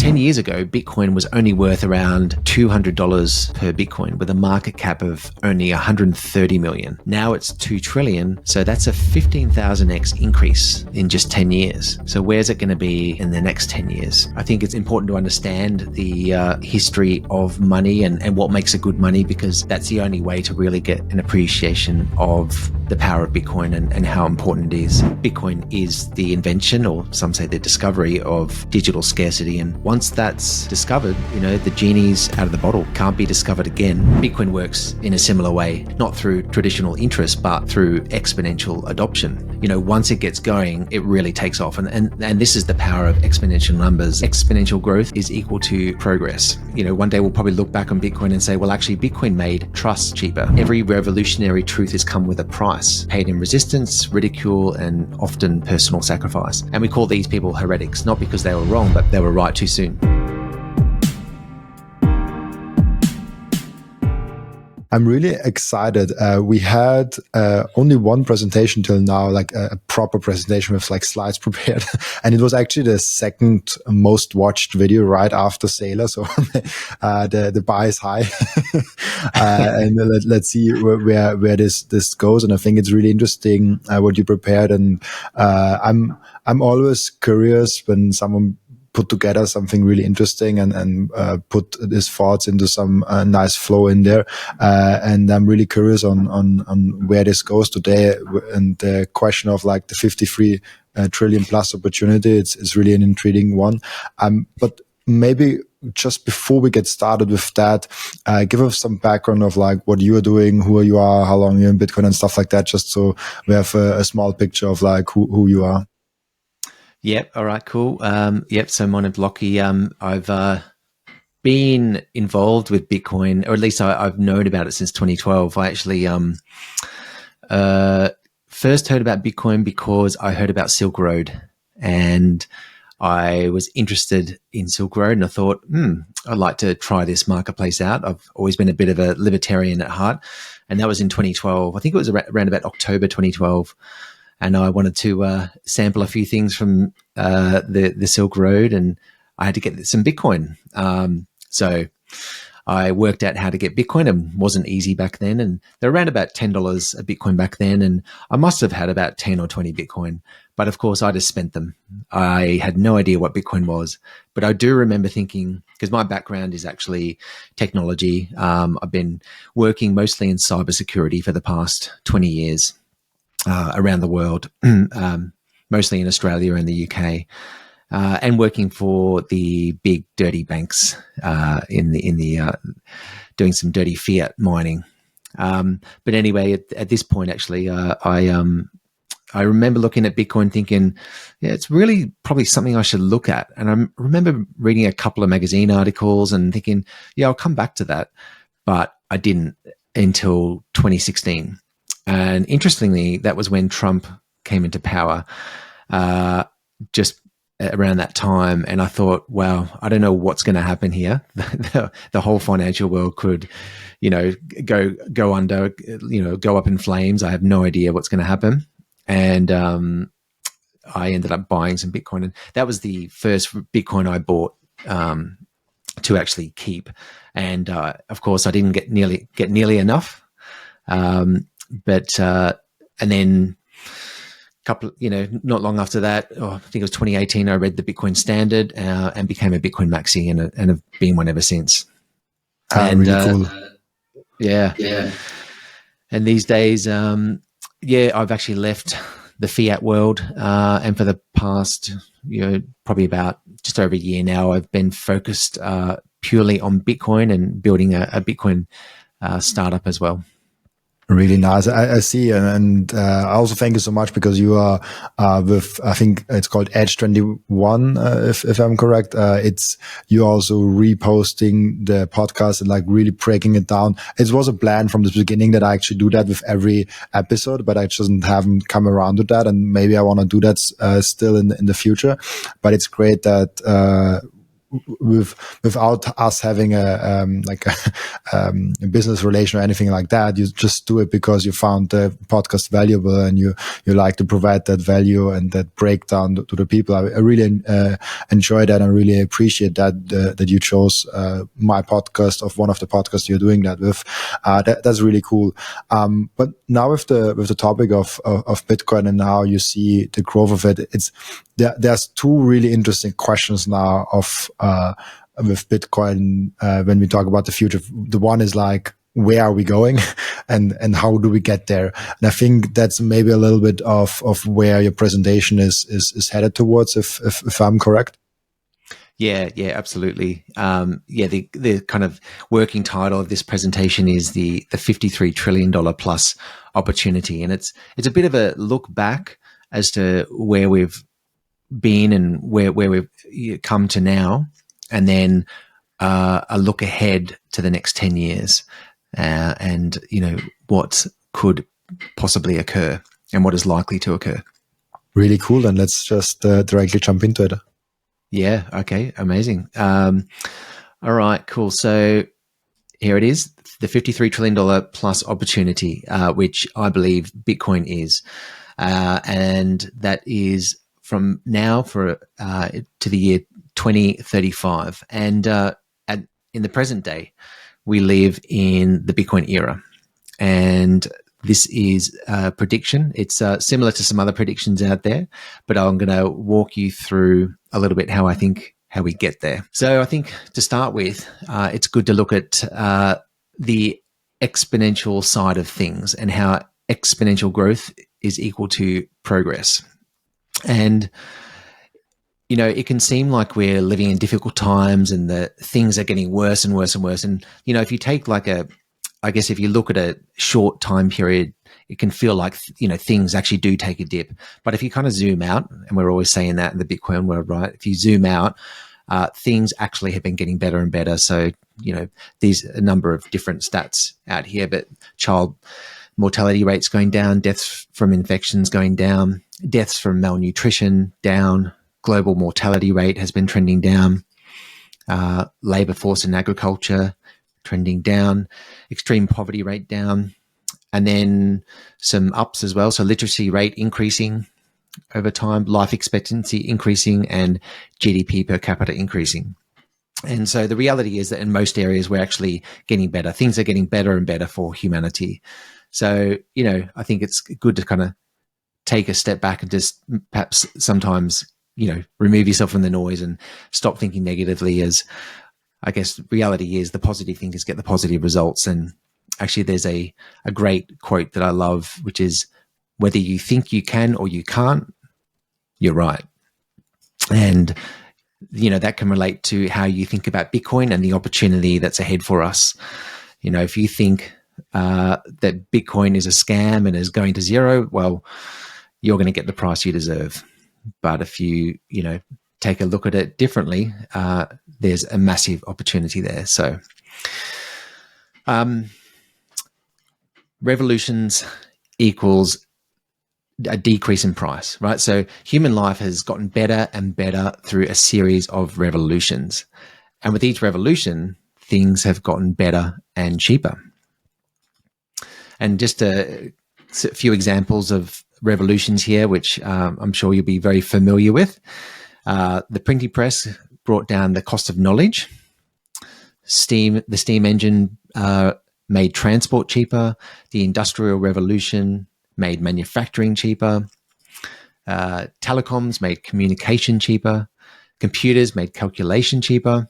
10 years ago, Bitcoin was only worth around $200 per Bitcoin with a market cap of only 130 million. Now it's 2 trillion. So that's a 15,000x increase in just 10 years. So where's it going to be in the next 10 years? I think it's important to understand the history of money and what makes a good money, because that's the only way to really get an appreciation of the power of Bitcoin and how important it is. Bitcoin is the invention, or some say the discovery, of digital scarcity. And once that's discovered, the genie's out of the bottle, can't be discovered again. Bitcoin works in a similar way, not through traditional interest, but through exponential adoption. Once it gets going, it really takes off. And this is the power of exponential numbers. Exponential growth is equal to progress. One day we'll probably look back on Bitcoin and say, well, actually, Bitcoin made trust cheaper. Every revolutionary truth has come with a price, paid in resistance, ridicule, and often personal sacrifice. And we call these people heretics, not because they were wrong, but they were right too soon. I'm really excited. We had only one presentation till now, like a proper presentation with like slides prepared. And it was actually the second most watched video right after Saylor. So the bar is high. And let's see where this goes. And I think it's really interesting what you prepared. And I'm always curious when someone put together something really interesting and put his thoughts into some nice flow in there. And I'm really curious on where this goes today. And the question of like the 53 trillion plus opportunity, it's really an intriguing one. But maybe just before we get started with that, give us some background of like what you are doing, who you are, how long you're in Bitcoin and stuff like that, just so we have a small picture of like who you are. Yep. All right. Cool. So my name's Lachie. I've been involved with Bitcoin, or at least I've known about it since 2012. I actually first heard about Bitcoin because I heard about Silk Road, and I was interested in Silk Road, and I thought, I'd like to try this marketplace out. I've always been a bit of a libertarian at heart, and that was in 2012. I think it was around about October 2012. And I wanted to sample a few things from the Silk Road, and I had to get some Bitcoin. So I worked out how to get Bitcoin. It wasn't easy back then, and they're around about $10 a Bitcoin back then, and I must have had about 10 or 20 Bitcoin. But of course, I just spent them. I had no idea what Bitcoin was, but I do remember thinking, because my background is actually technology. I've been working mostly in cybersecurity for the past 20 years. Around the world, mostly in Australia and the UK, and working for the big dirty banks in the doing some dirty fiat mining. But anyway, at this point, actually, I remember looking at Bitcoin thinking, yeah, it's really probably something I should look at. And I remember reading a couple of magazine articles and thinking, yeah, I'll come back to that. But I didn't until 2016. And interestingly, that was when Trump came into power, just around that time. And I thought, wow, I don't know what's going to happen here. The whole financial world could, go under, go up in flames. I have no idea what's going to happen. And I ended up buying some Bitcoin. And that was the first Bitcoin I bought to actually keep. And of course, I didn't get nearly enough. And then not long after that, I think it was 2018, I read the Bitcoin Standard and became a Bitcoin maxi and have been one ever since. And really cool. Yeah. And these days, I've actually left the fiat world. And for the past, probably about just over a year now, I've been focused purely on Bitcoin and building a Bitcoin startup as well. Really nice. I see. And I also thank you so much because you are with, I think it's called Edge 21, if I'm correct. You're also reposting the podcast and like really breaking it down. It was a plan from the beginning that I actually do that with every episode, but I just haven't come around to that. And maybe I want to do that still in the future. But it's great that without us having a business relation or anything like that. You just do it because you found the podcast valuable and you like to provide that value and that breakdown to the people. I really enjoy that and really appreciate that you chose my podcast of one of the podcasts you're doing that with. That's really cool. But now with the topic of Bitcoin and now you see the growth of it, there's two really interesting questions now with Bitcoin when we talk about the future. The one is like, where are we going and how do we get there? And I think that's maybe a little bit of where your presentation is headed towards, if I'm correct. Yeah, absolutely. The kind of working title of this presentation is the $53 trillion plus opportunity. And it's a bit of a look back as to where we've been and where we've come to now, and then a look ahead to the next 10 years and what could possibly occur and what is likely to occur. Really cool. And let's just directly jump into it. Yeah. Okay. Amazing. All right. Cool. So here it is, the $53 trillion plus opportunity, which I believe Bitcoin is. And that is from now to the year 2035. And in the present day, we live in the Bitcoin era. And this is a prediction. It's similar to some other predictions out there, but I'm going to walk you through a little bit how we get there. So I think to start with, it's good to look at the exponential side of things and how exponential growth is equal to progress. And it can seem like we're living in difficult times and the things are getting worse and worse and worse. And, if you take if you look at a short time period, it can feel like, things actually do take a dip. But if you kind of zoom out, and we're always saying that in the Bitcoin world, right? If you zoom out, things actually have been getting better and better. So, there's a number of different stats out here, but child mortality rates going down, deaths from infections going down, deaths from malnutrition down, global mortality rate has been trending down, labor force in agriculture trending down, extreme poverty rate down, and then some ups as well. So literacy rate increasing over time, life expectancy increasing, and GDP per capita increasing. And so the reality is that in most areas, we're actually getting better. Things are getting better and better for humanity. So, I think it's good to kind of take a step back and just perhaps sometimes, remove yourself from the noise and stop thinking negatively, as I guess reality is the positive thinkers get the positive results. And actually there's a great quote that I love, which is, whether you think you can or you can't, you're right. And, that can relate to how you think about Bitcoin and the opportunity that's ahead for us. If you think that Bitcoin is a scam and is going to zero, well, you're going to get the price you deserve. But if you, take a look at it differently, there's a massive opportunity there. So, revolutions equals a decrease in price, right? So human life has gotten better and better through a series of revolutions. And with each revolution, things have gotten better and cheaper. And just a few examples of revolutions here, which I'm sure you'll be very familiar with. The printing press brought down the cost of knowledge. The steam engine made transport cheaper. The Industrial Revolution made manufacturing cheaper. Telecoms made communication cheaper. Computers made calculation cheaper.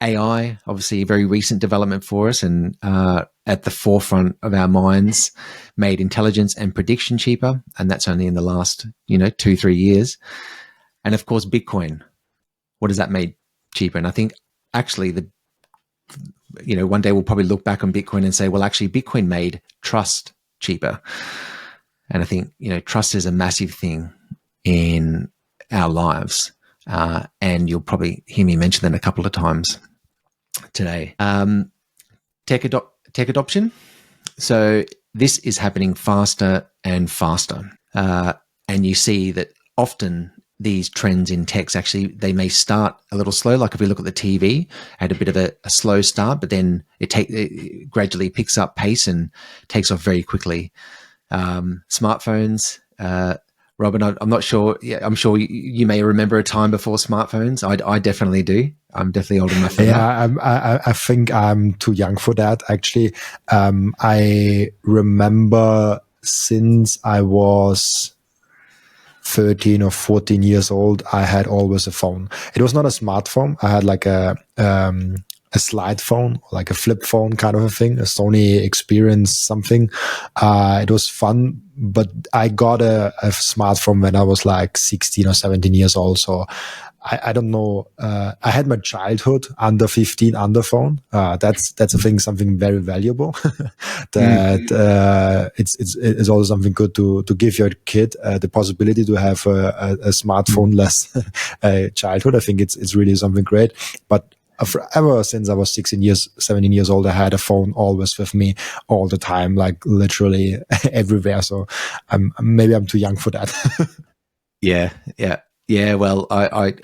AI, obviously a very recent development for us and at the forefront of our minds, made intelligence and prediction cheaper. And that's only in the last, 2-3 years. And of course, Bitcoin, what has that made cheaper? And I think actually one day we'll probably look back on Bitcoin and say, well, actually Bitcoin made trust cheaper. And I think, trust is a massive thing in our lives. And you'll probably hear me mention that a couple of times today. Tech adoption. So this is happening faster and faster. And you see that often these trends in techs actually, they may start a little slow. Like if we look at the TV, had a bit of a slow start, but then it gradually picks up pace and takes off very quickly. Smartphones, Robin, I'm not sure. Yeah, I'm sure you may remember a time before smartphones. I definitely do. I'm definitely old enough for that. I think I'm too young for that, actually. I remember since I was 13 or 14 years old, I had always a phone. It was not a smartphone. I had like a slide phone, like a flip phone kind of a thing, a Sony Experience something. It was fun, but I got a smartphone when I was like 16 or 17 years old. So I don't know. I had my childhood under 15 under phone. That's a thing, something very valuable. That it's also something good to give your kid the possibility to have a smartphone less childhood. I think it's really something great. But ever since I was 17 years old, I had a phone always with me all the time, like literally everywhere. So maybe I'm too young for that. Yeah. Well, I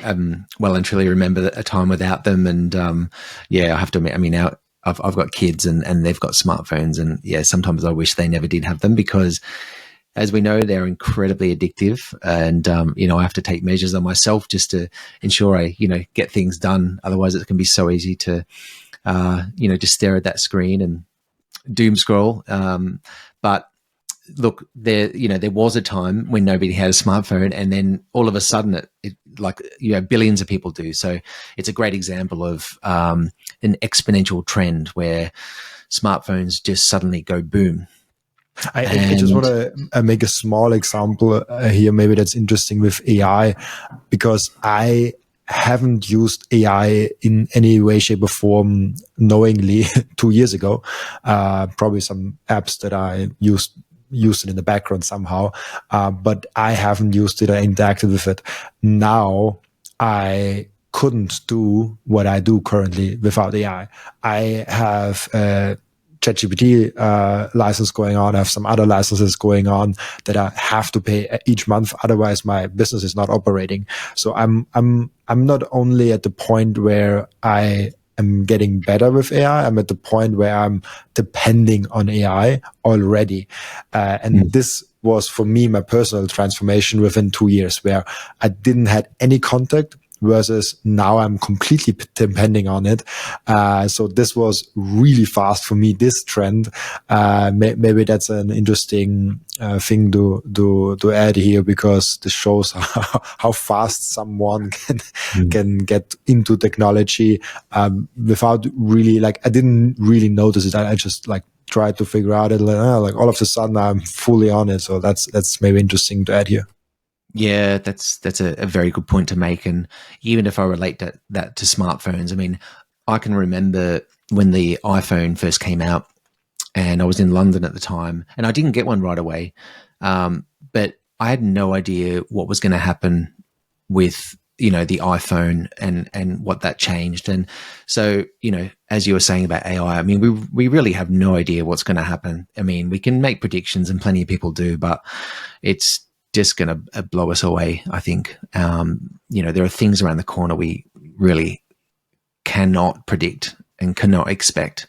well and truly remember a time without them, and I have to admit, I mean, now I've got kids and they've got smartphones, and yeah, sometimes I wish they never did have them because, as we know, they're incredibly addictive, and I have to take measures on myself just to ensure I get things done. Otherwise, it can be so easy to just stare at that screen and doom scroll. But look, there was a time when nobody had a smartphone, and then all of a sudden billions of people do. So it's a great example of an exponential trend where smartphones just suddenly go boom. I just want to make a small example here. Maybe that's interesting with AI, because I haven't used AI in any way, shape, or form knowingly 2 years ago. Probably some apps that I used it in the background somehow, but I haven't used it or interacted with it. Now I couldn't do what I do currently without AI. I have ChatGPT license going on. I have some other licenses going on that I have to pay each month. Otherwise, my business is not operating. So I'm not only at the point where I am getting better with AI. I'm at the point where I'm depending on AI already. And this was for me, my personal transformation within 2 years, where I didn't have any contact versus now I'm completely depending on it. So this was really fast for me, this trend. Maybe that's an interesting thing to add here, because this shows how fast someone can get into technology without really, I didn't really notice it. I just tried to figure out it, all of a sudden I'm fully on it. So that's maybe interesting to add here. Yeah, that's a very good point to make. And even if I relate that to smartphones, I mean, I can remember when the iPhone first came out, and I was in London at the time, and I didn't get one right away. But I had no idea what was going to happen with, the iPhone and what that changed. And so, as you were saying about AI, I mean, we really have no idea what's going to happen. I mean, we can make predictions, and plenty of people do, but it's just going to blow us away, I think. There are things around the corner we really cannot predict and cannot expect,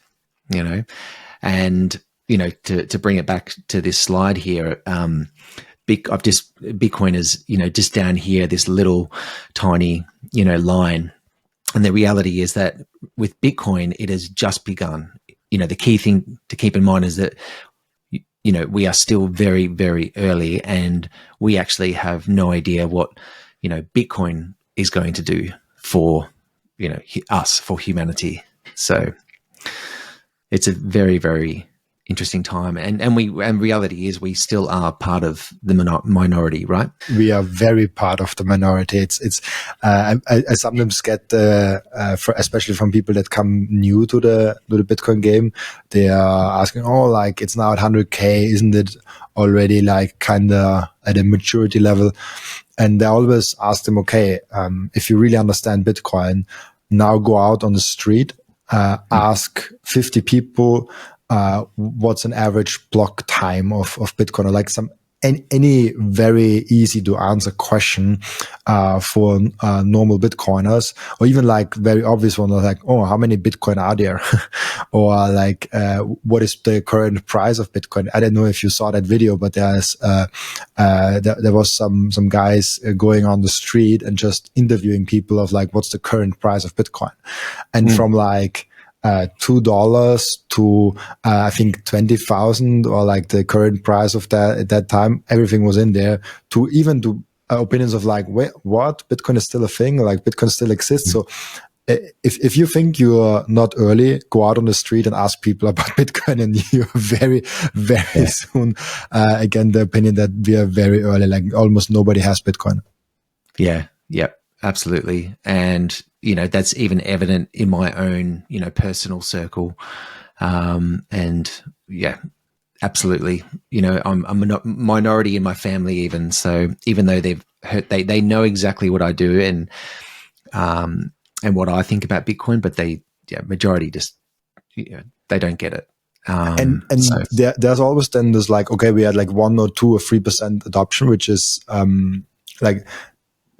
and, to bring it back to this slide here, Bitcoin is, just down here, this little tiny, line. And the reality is that with Bitcoin, it has just begun. The key thing to keep in mind is that we are still very, very early, and we actually have no idea what, Bitcoin is going to do for, us, for humanity. So it's a very, very interesting time. And reality is we still are part of the minority, right? We are very part of the minority. I sometimes get, especially from people that come new to the Bitcoin game, they are asking, it's now at 100K. Isn't it already kind of at a maturity level? And I always ask them, okay, if you really understand Bitcoin, now go out on the street, ask 50 people, what's an average block time of Bitcoin, or some any very easy to answer question for normal Bitcoiners, or even like very obvious one, like, oh, how many Bitcoin are there? Or like, what is the current price of Bitcoin? I don't know if you saw that video, but there was some guys going on the street and just interviewing people of like, what's the current price of Bitcoin? And from like $2 to I think 20,000, or like the current price of that at that time, everything was in there. To even to opinions of like, wait, what? Bitcoin is still a thing? Like Bitcoin still exists? So if you think you're not early, go out on the street and ask people about Bitcoin, and you're very soon again the opinion that we are very early. Like almost nobody has Bitcoin. Yeah. Yep. Absolutely. And, that's even evident in my own, personal circle. And yeah, absolutely. I'm a minority in my family even. So even though they know exactly what I do and what I think about Bitcoin, but majority just, they don't get it. And there's always then this like, okay, we had like 1 or 2 or 3% adoption, which is like,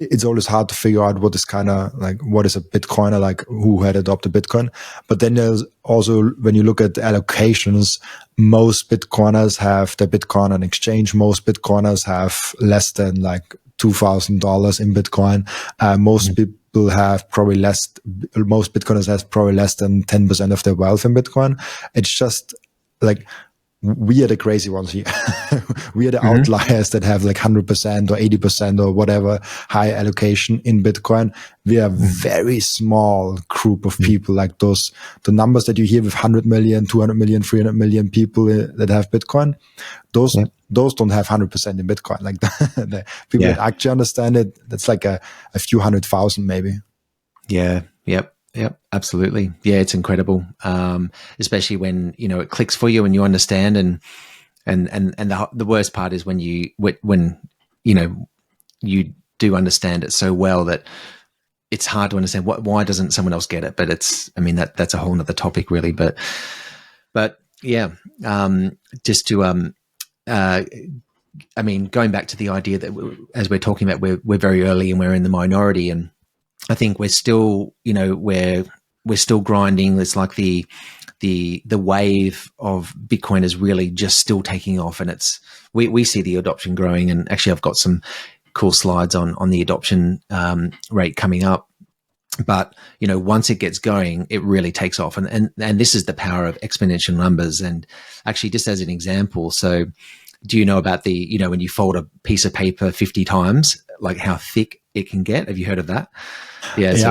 it's always hard to figure out what is kind of like, what is a Bitcoiner, like who had adopted Bitcoin. But then there's also, when you look at the allocations, most Bitcoiners have their Bitcoin on exchange. Most Bitcoiners have less than like $2,000 in Bitcoin. Most people have probably most Bitcoiners have probably less than 10% of their wealth in Bitcoin. It's just like, we are the crazy ones here. We are the outliers that have like 100% or 80% or whatever high allocation in Bitcoin. We are a very small group of people, like the numbers that you hear with 100 million, 200 million, 300 million people that have Bitcoin. Those don't have 100% in Bitcoin. Like the people that actually understand it, that's like a few 100,000 maybe. Yeah. Yep. Yep, absolutely. Yeah, it's incredible, especially when it clicks for you and you understand. And the worst part is when you do understand it so well that it's hard to understand why doesn't someone else get it. But that's a whole nother topic, really. But yeah, just to going back to the idea that as we're talking about, we're very early and we're in the minority, and I think we're still, we're still grinding. It's like the wave of Bitcoin is really just still taking off, and we see the adoption growing. And actually, I've got some cool slides on the adoption rate coming up. But once it gets going, it really takes off, and this is the power of exponential numbers. And actually, just as an example, so do you know about the when you fold a piece of paper 50 times, like how thick it can get? Have you heard of that? Yeah, so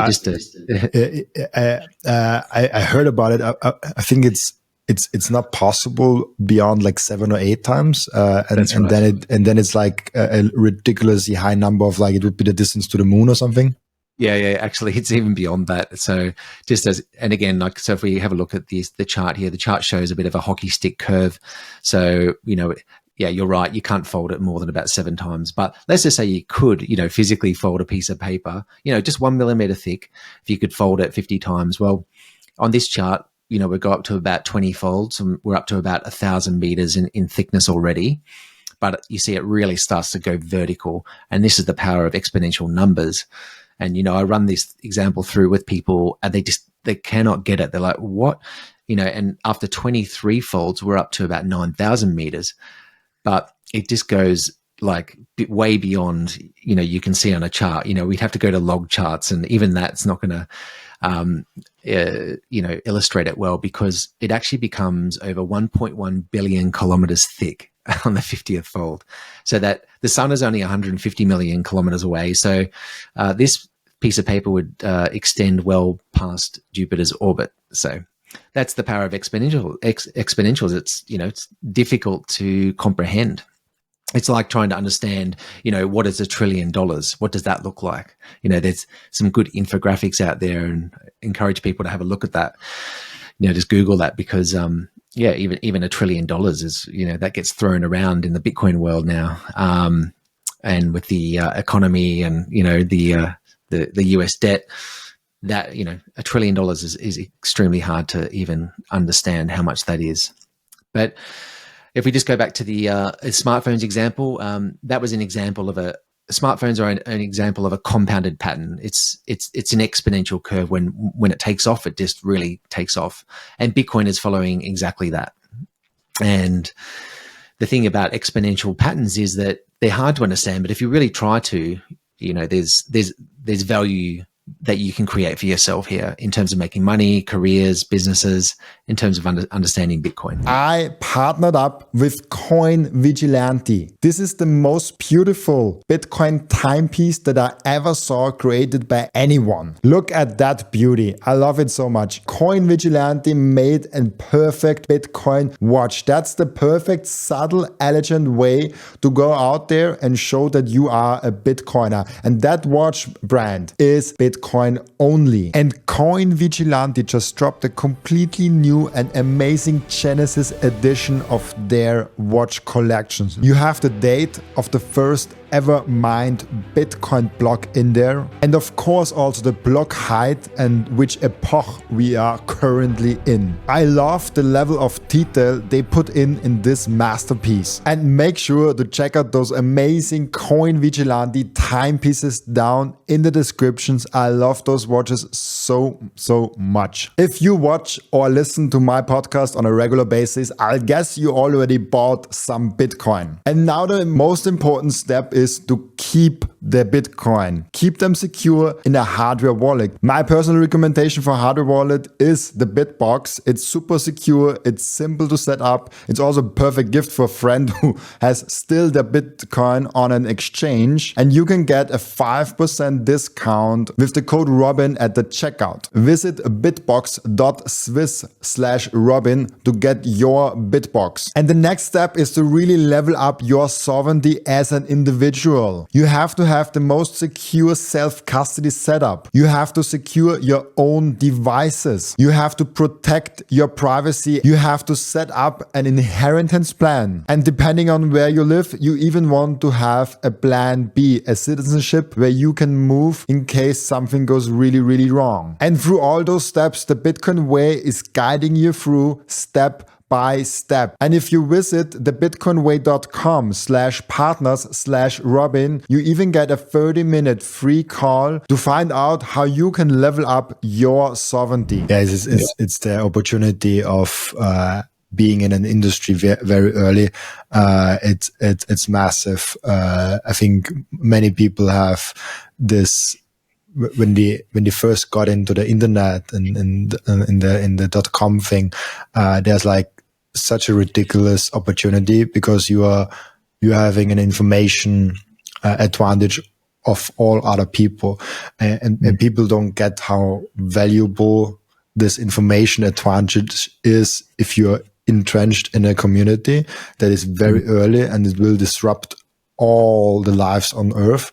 I heard about it. I think it's not possible beyond like 7 or 8 times, and then it's like a ridiculously high number of like, it would be the distance to the moon or something. Yeah. Actually, it's even beyond that. So so if we have a look at the chart here, the chart shows a bit of a hockey stick curve. So yeah, you're right. You can't fold it more than about 7 times. But let's just say you could, physically fold a piece of paper, just 1 millimeter thick. If you could fold it 50 times, well, on this chart, we go up to about 20 folds, and we're up to about 1,000 meters in thickness already. But you see, it really starts to go vertical, and this is the power of exponential numbers. And I run this example through with people, and they cannot get it. They're like, what? And after 23 folds, we're up to about 9,000 meters. But it just goes like way beyond, you can see on a chart. We'd have to go to log charts, and even that's not going to, illustrate it well, because it actually becomes over 1.1 billion kilometers thick on the 50th fold. So that the sun is only 150 million kilometers away. So this piece of paper would extend well past Jupiter's orbit. So that's the power of exponentials. It's difficult to comprehend. It's like trying to understand, what is $1 trillion? What does that look like? There's some good infographics out there, and encourage people to have a look at that. Just Google that, because even $1 trillion is, that gets thrown around in the Bitcoin world now. And with the economy and, the US debt, that $1 trillion is extremely hard to even understand how much that is. But if we just go back to the smartphones example, that was an example of smartphones are an example of a compounded pattern. It's an exponential curve. When it takes off, it just really takes off. And Bitcoin is following exactly that. And the thing about exponential patterns is that they're hard to understand, but if you really try to, there's value that you can create for yourself here in terms of making money, careers, businesses, in terms of understanding Bitcoin. I partnered up with Coin Vigilante. This is the most beautiful Bitcoin timepiece that I ever saw created by anyone. Look at that beauty. I love it so much. Coin Vigilante made a perfect Bitcoin watch. That's the perfect, subtle, elegant way to go out there and show that you are a Bitcoiner. And that watch brand is Bitcoin only. And Coin Vigilante just dropped a completely new and amazing Genesis edition of their watch collections. You have the date of the first ever mined Bitcoin block in there, and of course also the block height and which epoch we are currently in. I love the level of detail they put in this masterpiece. And make sure to check out those amazing Coin Vigilante timepieces down in the descriptions. I love those watches so much. If you watch or listen to my podcast on a regular basis, I'll guess you already bought some Bitcoin. And now the most important step is to keep the Bitcoin. Keep them secure in a hardware wallet. My personal recommendation for hardware wallet is the BitBox. It's super secure. It's simple to set up. It's also a perfect gift for a friend who has still the Bitcoin on an exchange. And you can get a 5% discount with the code Robin at the checkout. Visit bitbox.swiss/Robin to get your BitBox. And the next step is to really level up your sovereignty as an individual. You have to have the most secure self-custody setup. You have to secure your own devices. You have to protect your privacy. You have to set up an inheritance plan. And depending on where you live, you even want to have a plan B, a citizenship where you can move in case something goes really wrong. And through all those steps, the Bitcoin way is guiding you through step by step. And if you visit thebitcoinway.com/partners/Robin, you even get a 30-minute free call to find out how you can level up your sovereignty. Yeah, it's the opportunity of being in an industry very early. It's massive. I think many people have this when they first got into the internet and in the .com thing. There's like such a ridiculous opportunity because you're having an information advantage of all other people, and people don't get how valuable this information advantage is if you're entrenched in a community that is very early and it will disrupt all the lives on earth.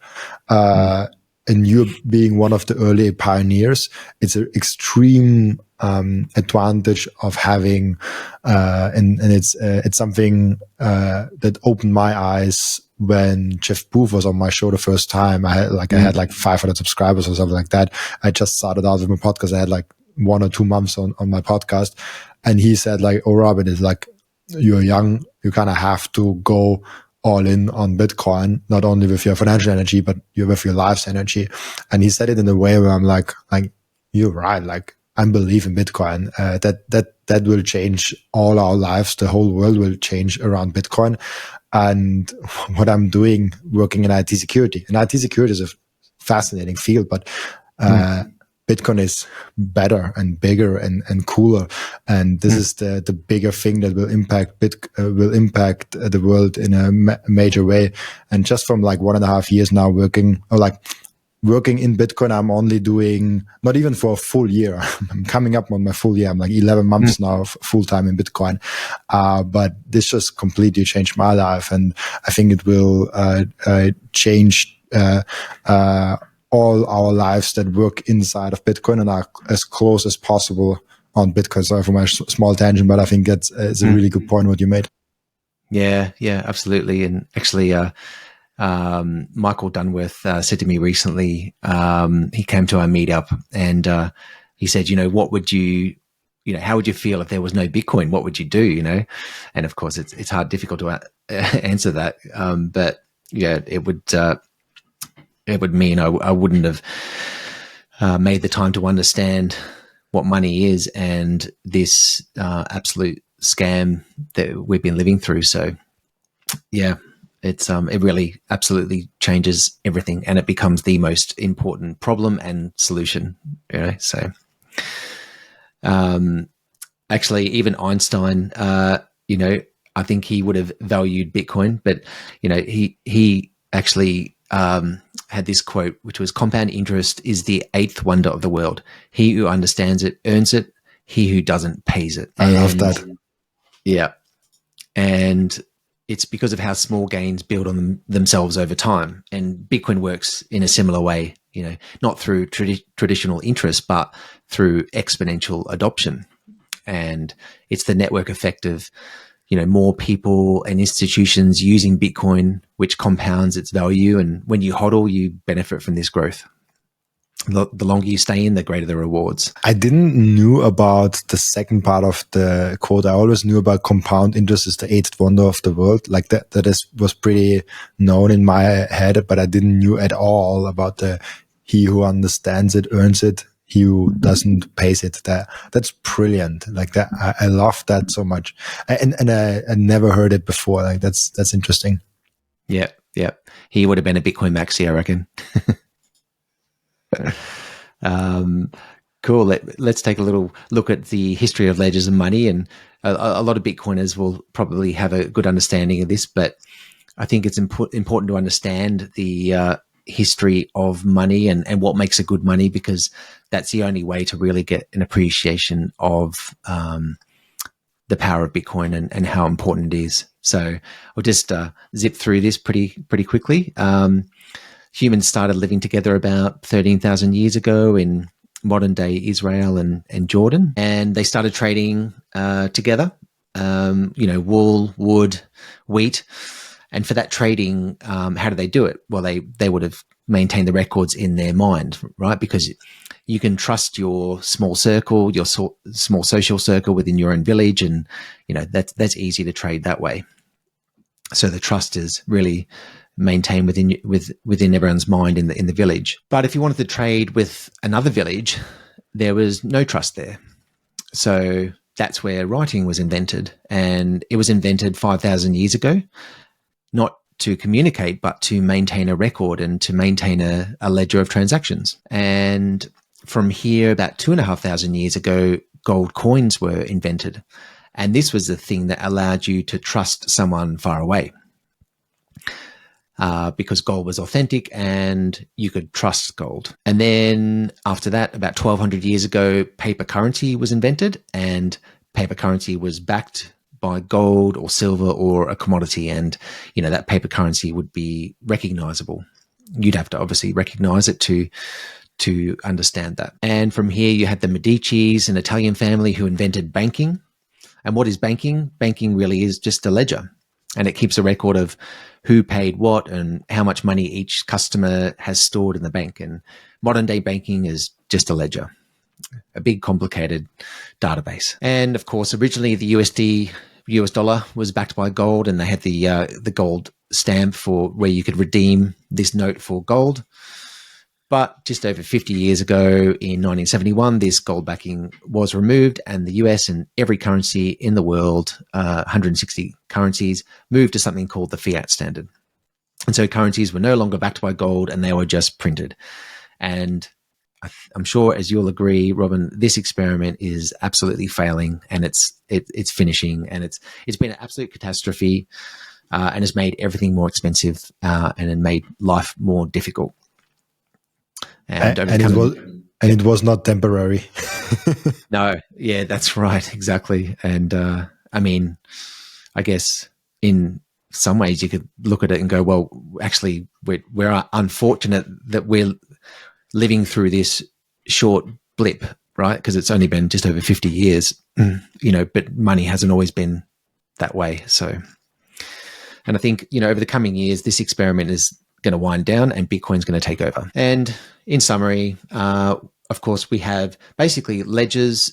And you being one of the early pioneers, it's an extreme advantage of having, and it's something that opened my eyes when Jeff Booth was on my show the first time. I had like 500 subscribers or something like that. I just started out with my podcast. I had like 1 or 2 months on my podcast, and he said like, "Oh, Robin, it's like you're young. You kind of have to go all in on Bitcoin, not only with your financial energy, but with your life's energy." And he said it in a way where I'm like, you're right. Like, I believe in Bitcoin. That will change all our lives. The whole world will change around Bitcoin. And what I'm doing, working in IT security, and IT security is a fascinating field, but Bitcoin is better and bigger and cooler, and this is the bigger thing that will impact the world in a major way. And just from like 1.5 years now working in Bitcoin, I'm only doing not even for a full year. I'm coming up on my full year. I'm like 11 months now full time in Bitcoin, but this just completely changed my life, and I think it will change all our lives that work inside of Bitcoin and are as close as possible on Bitcoin. Sorry for my small tangent, but I think it's a really good point what you made. Yeah, absolutely. And actually, Michael Dunworth said to me recently, he came to our meetup and he said, what would you how would you feel if there was no Bitcoin? What would you do? And of course, it's difficult to answer that. But yeah, it would mean I wouldn't have made the time to understand what money is and this absolute scam that we've been living through. So yeah, it really absolutely changes everything, and it becomes the most important problem and solution. So actually, even Einstein, I think he would have valued Bitcoin, but he actually had this quote, which was, "Compound interest is the eighth wonder of the world. He who understands it earns it. He who doesn't pays it." I love that. Yeah. And it's because of how small gains build on themselves over time. And Bitcoin works in a similar way, not through traditional interest, but through exponential adoption. And it's the network effect of, more people and institutions using Bitcoin, which compounds its value. And when you hodl, you benefit from this growth. The longer you stay in, the greater the rewards. I didn't knew about the second part of the quote. I always knew about compound interest is the eighth wonder of the world. Like was pretty known in my head, but I didn't knew at all about the he who understands it earns it. He who doesn't pays it. That's brilliant. Like that, I love that so much. And I never heard it before. Like that's interesting. Yeah. He would have been a Bitcoin maxi, I reckon. Cool. Let's take a little look at the history of ledgers and money, and a lot of Bitcoiners will probably have a good understanding of this, but I think it's important to understand the history of money and what makes a good money, because that's the only way to really get an appreciation of the power of Bitcoin and how important it is. So I'll just zip through this pretty quickly. Humans started living together about 13,000 years ago in modern day Israel and Jordan. And they started trading together, wool, wood, wheat. And for that trading, how do they do it? Well, they would have maintained the records in their mind, right? Because you can trust your small circle, your small social circle within your own village. And, that's easy to trade that way. So the trust is really maintained within everyone's mind in the village. But if you wanted to trade with another village, there was no trust there. So that's where writing was invented, and it was invented 5,000 years ago, not to communicate, but to maintain a record and to maintain a ledger of transactions. And from here, about 2,500 years ago, gold coins were invented. And this was the thing that allowed you to trust someone far away. Because gold was authentic and you could trust gold. And then after that, about 1,200 years ago, paper currency was invented, and paper currency was backed by gold or silver or a commodity. And, that paper currency would be recognizable. You'd have to obviously recognize it to understand that. And from here, you had the Medicis, an Italian family who invented banking. And what is banking? Banking really is just a ledger. And it keeps a record of who paid what and how much money each customer has stored in the bank. And modern day banking is just a ledger, a big complicated database. And of course, originally the US dollar was backed by gold, and they had the gold stamp for where you could redeem this note for gold. But just over 50 years ago, in 1971, this gold backing was removed, and the US and every currency in the world, 160 currencies, moved to something called the fiat standard. And so currencies were no longer backed by gold, and they were just printed. And I'm sure, as you'll agree, Robin, this experiment is absolutely failing, and it's finishing, and it's been an absolute catastrophe, and has made everything more expensive, and it made life more difficult. And it was not temporary. No, yeah, that's right, exactly. And I guess in some ways you could look at it and go, well, actually, we're unfortunate that we're living through this short blip, right? Because it's only been just over 50 years, but money hasn't always been that way. So, and I think, over the coming years, this experiment is going to wind down and Bitcoin's going to take over. And in summary, of course, we have basically ledgers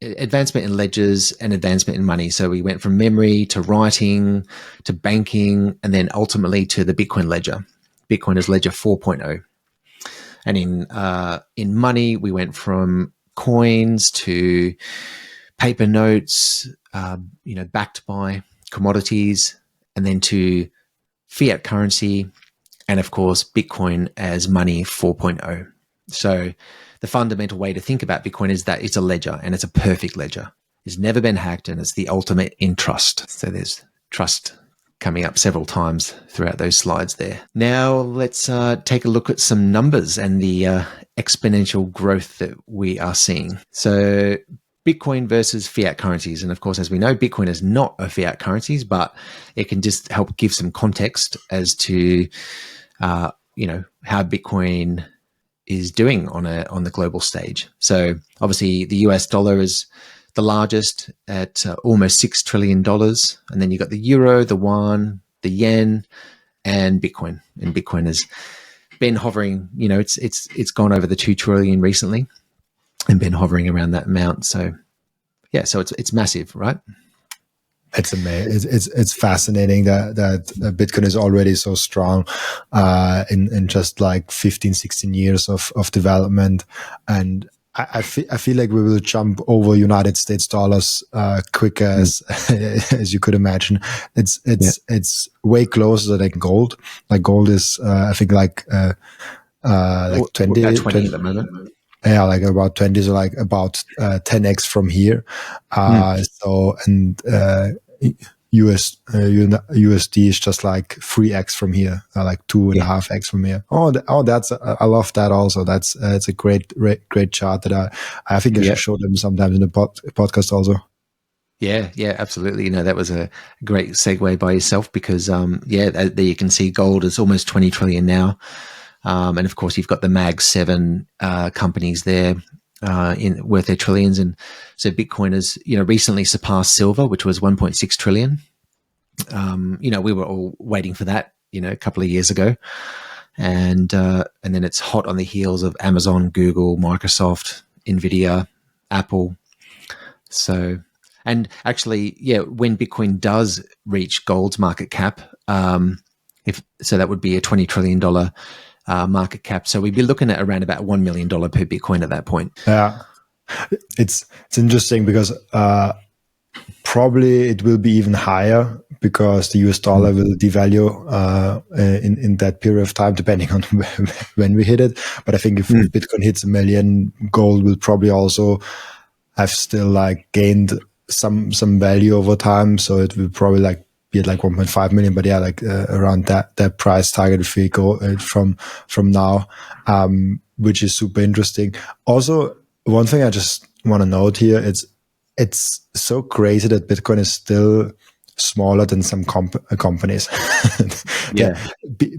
advancement in ledgers and advancement in money. So we went from memory to writing to banking, and then ultimately to the Bitcoin ledger. Bitcoin is ledger 4.0. And in money, we went from coins to paper notes, backed by commodities, and then to fiat currency, and of course, Bitcoin as money 4.0. So the fundamental way to think about Bitcoin is that it's a ledger, and it's a perfect ledger. It's never been hacked, and it's the ultimate in trust. So there's trust coming up several times throughout those slides there. Now let's take a look at some numbers and the exponential growth that we are seeing. So Bitcoin versus fiat currencies. And of course, as we know, Bitcoin is not a fiat currencies, but it can just help give some context as to, how Bitcoin is doing on the global stage. So obviously the US dollar is the largest at almost $6 trillion. And then you've got the euro, the yuan, the yen, and Bitcoin. And Bitcoin has been hovering, it's gone over the 2 trillion recently and been hovering around that amount. So yeah, so it's massive, right? It's amazing. It's fascinating that Bitcoin is already so strong in just like 15, 16 years of development. And I feel like we will jump over United States dollars quicker as you could imagine. It's way closer than gold. Like gold is I think like 20 about 20 at the moment. Yeah, like about 20, so like about 10x from here. So, and USD is just like 3x from here, like 2.5x from here. That's I love that also. That's it's a great chart that I think I should show them sometimes in the podcast also. Yeah, absolutely. That was a great segue by yourself because, there you can see gold is almost 20 trillion now. And of course, you've got the Mag 7 companies there worth their trillions. And so Bitcoin has, recently surpassed silver, which was 1.6 trillion. We were all waiting for that, a couple of years ago. And then it's hot on the heels of Amazon, Google, Microsoft, Nvidia, Apple. So, and actually, when Bitcoin does reach gold's market cap, that would be a $20 trillion market cap. So we'd be looking at around about $1 million per Bitcoin at that point. Yeah, it's interesting because probably it will be even higher because the US dollar will devalue in that period of time, depending on when we hit it. But I think if Bitcoin hits 1 million, gold will probably also have still like gained some value over time. So it will probably like be at like 1.5 million, but around that price target if we go from now, which is super interesting. Also, one thing I just want to note here, it's so crazy that Bitcoin is still smaller than some companies.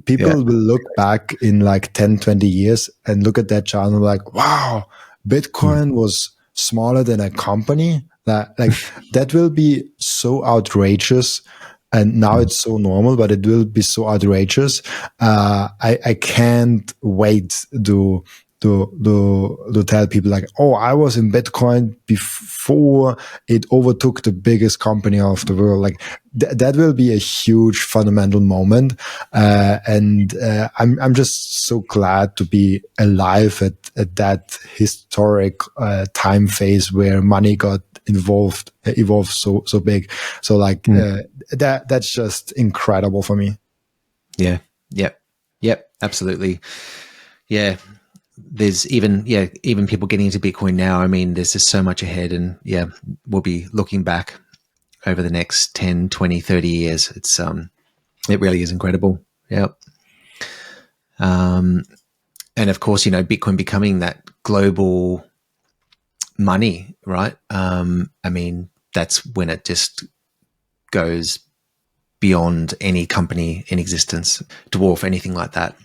People will look back in like 10, 20 years and look at that chart and like, wow, Bitcoin was smaller than a company. That will be so outrageous. And now it's so normal, but it will be so outrageous. I can't wait to tell people like, oh, I was in Bitcoin before it overtook the biggest company of the world. Like that will be a huge fundamental moment. And I'm just so glad to be alive at that historic time phase where money got evolved so big. So like that's just incredible for me. Yeah. Yep. Absolutely. Yeah. There's even people getting into Bitcoin now. I mean, there's just so much ahead, and we'll be looking back over the next 10, 20, 30 years. It's it really is incredible. Yep. And of course, Bitcoin becoming that global money, right? I mean, that's when it just goes beyond any company in existence, dwarf anything like that.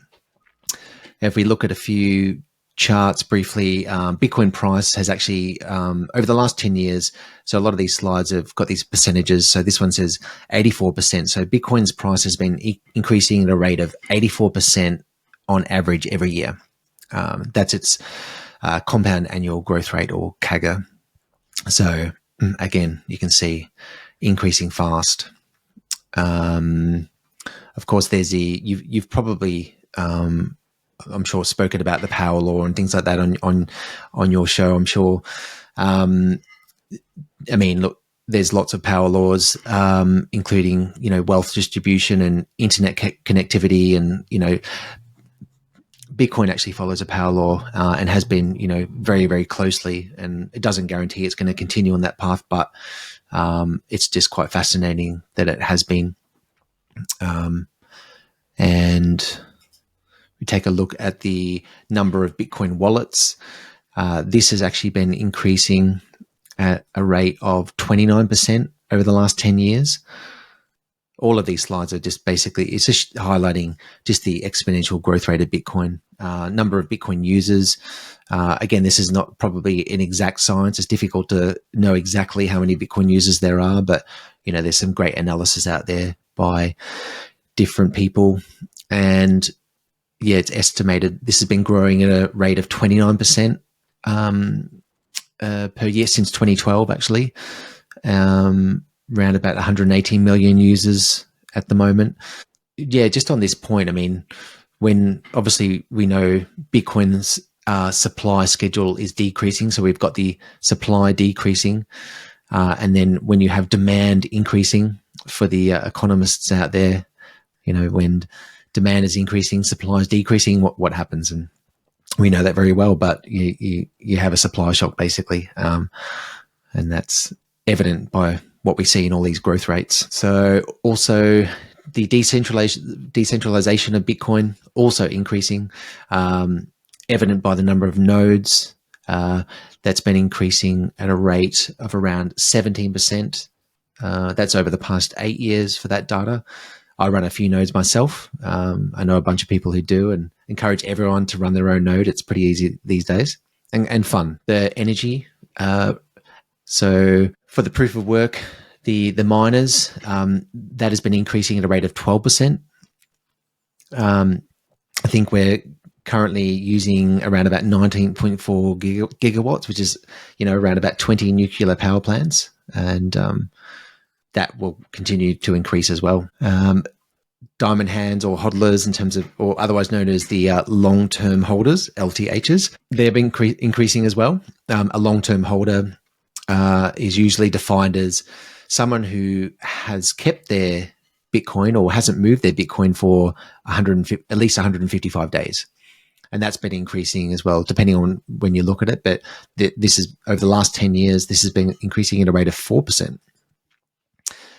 If we look at a few charts briefly, Bitcoin price has actually, over the last 10 years, so a lot of these slides have got these percentages. So this one says 84%. So Bitcoin's price has been increasing at a rate of 84% on average every year. That's its compound annual growth rate, or CAGR. So again, you can see increasing fast. Of course, there's you've probably I'm sure spoken about the power law and things like that on your show. I'm sure. I mean, look, there's lots of power laws, including wealth distribution and internet connectivity, and Bitcoin actually follows a power law and has been very, very closely. And it doesn't guarantee it's going to continue on that path, but it's just quite fascinating that it has been. And we take a look at the number of Bitcoin wallets. This has actually been increasing at a rate of 29% over the last 10 years. All of these slides are just basically, it's just highlighting just the exponential growth rate of Bitcoin. Number of Bitcoin users. Again, this is not probably an exact science. It's difficult to know exactly how many Bitcoin users there are, but there's some great analysis out there by different people. And yeah, it's estimated this has been growing at a rate of 29% per year since 2012, actually. Around about 118 million users at the moment. Yeah, just on this point, I mean, when obviously we know Bitcoin's supply schedule is decreasing, so we've got the supply decreasing, and then when you have demand increasing, for the economists out there, when demand is increasing, supply is decreasing, what happens? And we know that very well, but you have a supply shock basically, and that's evident by what we see in all these growth rates. So also the decentralization of Bitcoin also increasing, evident by the number of nodes. That's been increasing at a rate of around 17%. That's over the past 8 years for that data. I run a few nodes myself. I know a bunch of people who do, and encourage everyone to run their own node. It's pretty easy these days and fun. The energy. So for the proof of work, the miners, that has been increasing at a rate of 12%. I think we're currently using around about 19.4 gigawatts, which is, around about 20 nuclear power plants. And that will continue to increase as well. Diamond hands or hodlers, in terms of, or otherwise known as the long-term holders, LTHs, they've been increasing as well. A long-term holder is usually defined as someone who has kept their Bitcoin or hasn't moved their Bitcoin for at least 155 days. And that's been increasing as well, depending on when you look at it. But this is over the last 10 years, this has been increasing at a rate of 4%.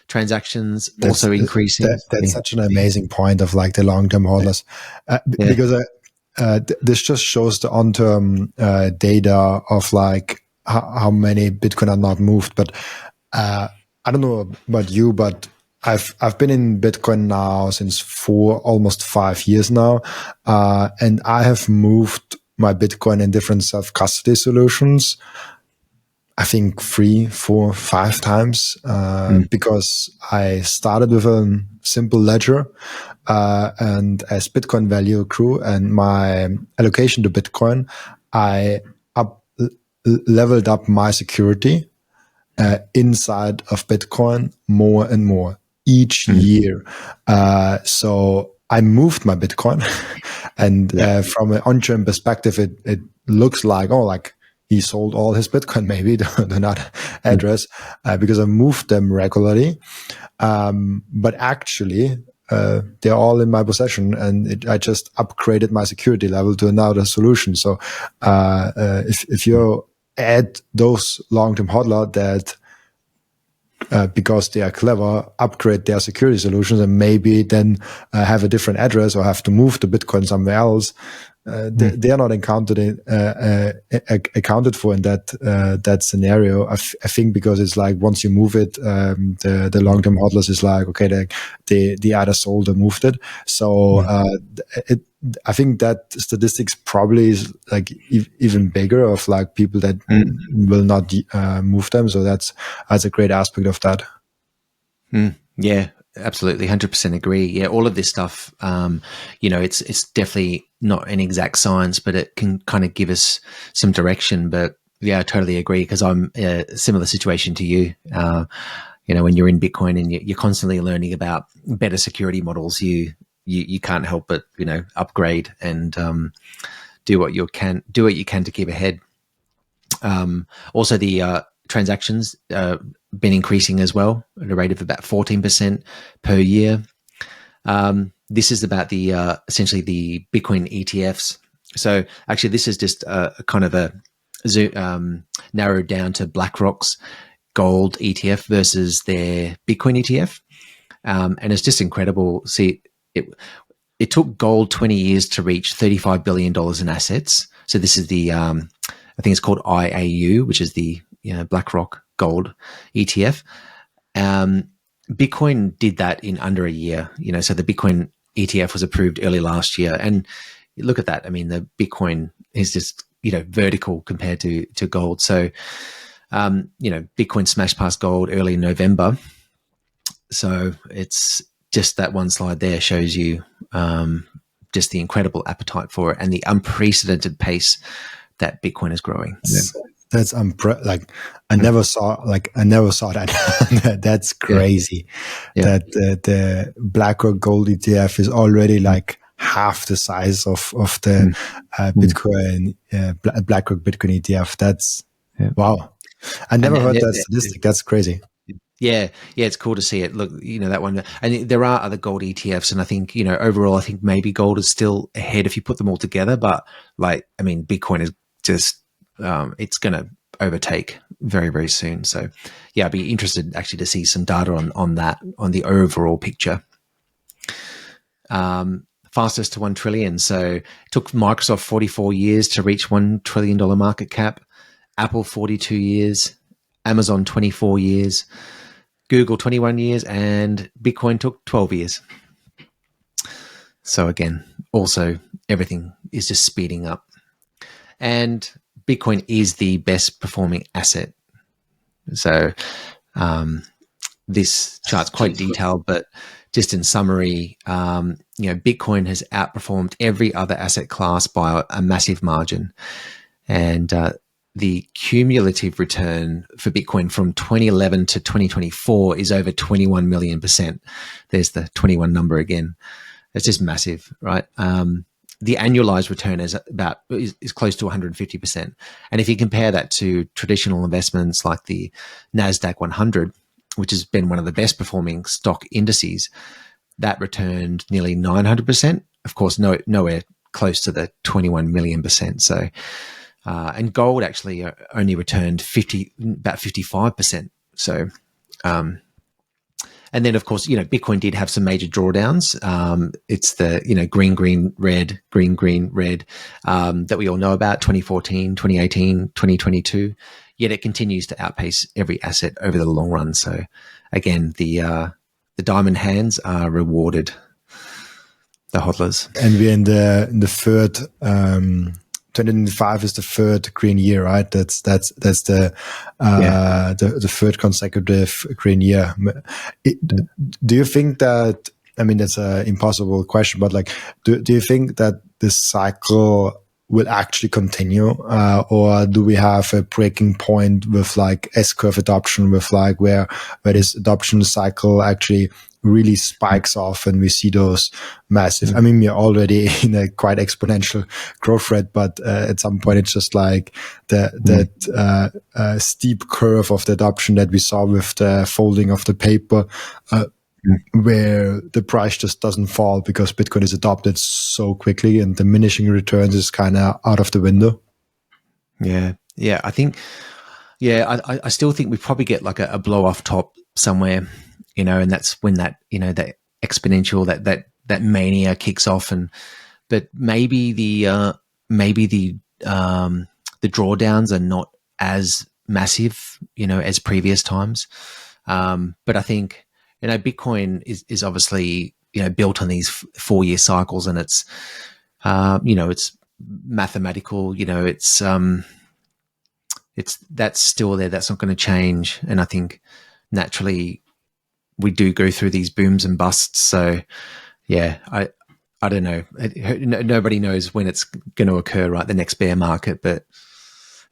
Transactions also increasing. That's such an amazing point of like the long-term holders, because this just shows the on-term data of like how many Bitcoin are not moved. But I don't know about you, but I've been in Bitcoin now since almost 5 years now, and I have moved my Bitcoin in different self-custody solutions. I think 3, 4, 5 times, because I started with a simple ledger, and as Bitcoin value grew and my allocation to Bitcoin, I leveled up my security inside of Bitcoin more and more each year. So I moved my Bitcoin, and from an on-chain perspective, it looks like, he sold all his Bitcoin, maybe to that address, because I moved them regularly. But actually, they're all in my possession, and I just upgraded my security level to another solution. So if you add those long-term hodler that, because they are clever, upgrade their security solutions and maybe then have a different address or have to move the Bitcoin somewhere else, they are not accounted for in that scenario. I think because it's like once you move it, the long-term hodlers is like, okay, they either sold or moved it. So I think that statistics probably is like even bigger of like people that will not move them. So that's a great aspect of that. Yeah, absolutely. 100% agree. Yeah. All of this stuff, it's definitely not an exact science, but it can kind of give us some direction. But Yeah, I totally agree, because I'm in a similar situation to you. When you're in Bitcoin and you're constantly learning about better security models, you can't help but upgrade and do what you can to keep ahead. Also, the transactions been increasing as well at a rate of about 14% per year. This is about the essentially the Bitcoin ETFs. So actually, this is just a kind of a narrowed down to BlackRock's gold ETF versus their Bitcoin ETF, and it's just incredible. See, it took gold 20 years to reach $35 billion in assets. So this is the I think it's called IAU, which is the BlackRock gold ETF. Bitcoin did that in under a year. So the Bitcoin ETF was approved early last year, and look at that. I mean, the Bitcoin is just vertical compared to gold. So Bitcoin smashed past gold early in November. So it's just that one slide there shows you just the incredible appetite for it and the unprecedented pace that Bitcoin is growing. That's I never saw that. That's crazy. Yeah. That the BlackRock Gold ETF is already like half the size of the Bitcoin BlackRock Bitcoin ETF. That's wow. I never heard that statistic. That's crazy. Yeah, it's cool to see it. Look, that one, and there are other gold ETFs, and I think overall, I think maybe gold is still ahead if you put them all together. But Bitcoin is just it's going to overtake very, very soon. So yeah, I'd be interested actually to see some data on that, on the overall picture. Fastest to 1 trillion. So it took Microsoft 44 years to reach $1 trillion market cap, Apple 42 years, Amazon 24 years, Google 21 years, and Bitcoin took 12 years. So again, also everything is just speeding up. And Bitcoin is the best performing asset. So this chart's quite detailed, but just in summary, Bitcoin has outperformed every other asset class by a massive margin. And the cumulative return for Bitcoin from 2011 to 2024 is over 21 million %. There's the 21 number again. It's just massive, right? The annualized return is close to 150%. And if you compare that to traditional investments like the NASDAQ 100, which has been one of the best performing stock indices, that returned nearly 900%. Of course, nowhere close to the 21 million %. So, and gold actually only returned about 55%. So, and then of course, Bitcoin did have some major drawdowns. It's the, green, green, red, green, green, red, that we all know about, 2014, 2018, 2022, yet it continues to outpace every asset over the long run. So again, the diamond hands are rewarded, the hodlers. And we're in the third, 2025 is the third green year, right? That's the third consecutive green year. Do you think that, that's an impossible question, but do you think that this cycle will actually continue, or do we have a breaking point with S-curve adoption, with where this adoption cycle actually really spikes off and we see those massive, we're already in a quite exponential growth rate, but at some point it's just that steep curve of the adoption that we saw with the folding of the paper, where the price just doesn't fall because Bitcoin is adopted so quickly and diminishing returns is kind of out of the window. Yeah. I think, I still think we probably get a blow off top somewhere, and that's when that, that exponential, that mania kicks off. But maybe the drawdowns are not as massive, as previous times. But I think, Bitcoin is obviously, built on these 4-year cycles, and it's, it's mathematical, it's that's still there. That's not going to change. And I think naturally we do go through these booms and busts. So I don't know. Nobody knows when it's going to occur, right? The next bear market, but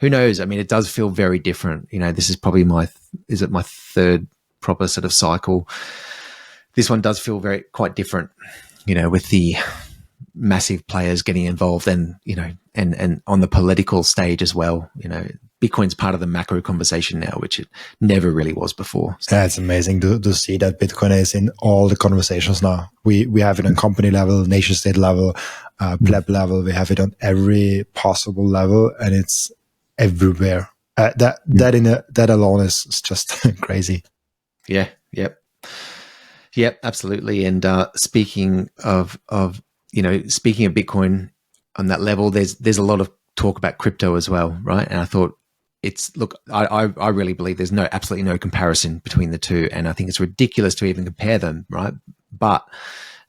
who knows? I mean, it does feel very different. This is probably my third proper sort of cycle. This one does feel quite different, with the massive players getting involved and on the political stage as well. Bitcoin's part of the macro conversation now, which it never really was before. Yeah, it's amazing to see that Bitcoin is in all the conversations now. We have it on company level, nation state level, pleb level. We have it on every possible level, and it's everywhere. That alone is just crazy. Yeah. Yep. Absolutely. And speaking of Bitcoin on that level, there's a lot of talk about crypto as well, right? And I thought I really believe there's absolutely no comparison between the two, and I think it's ridiculous to even compare them, right? But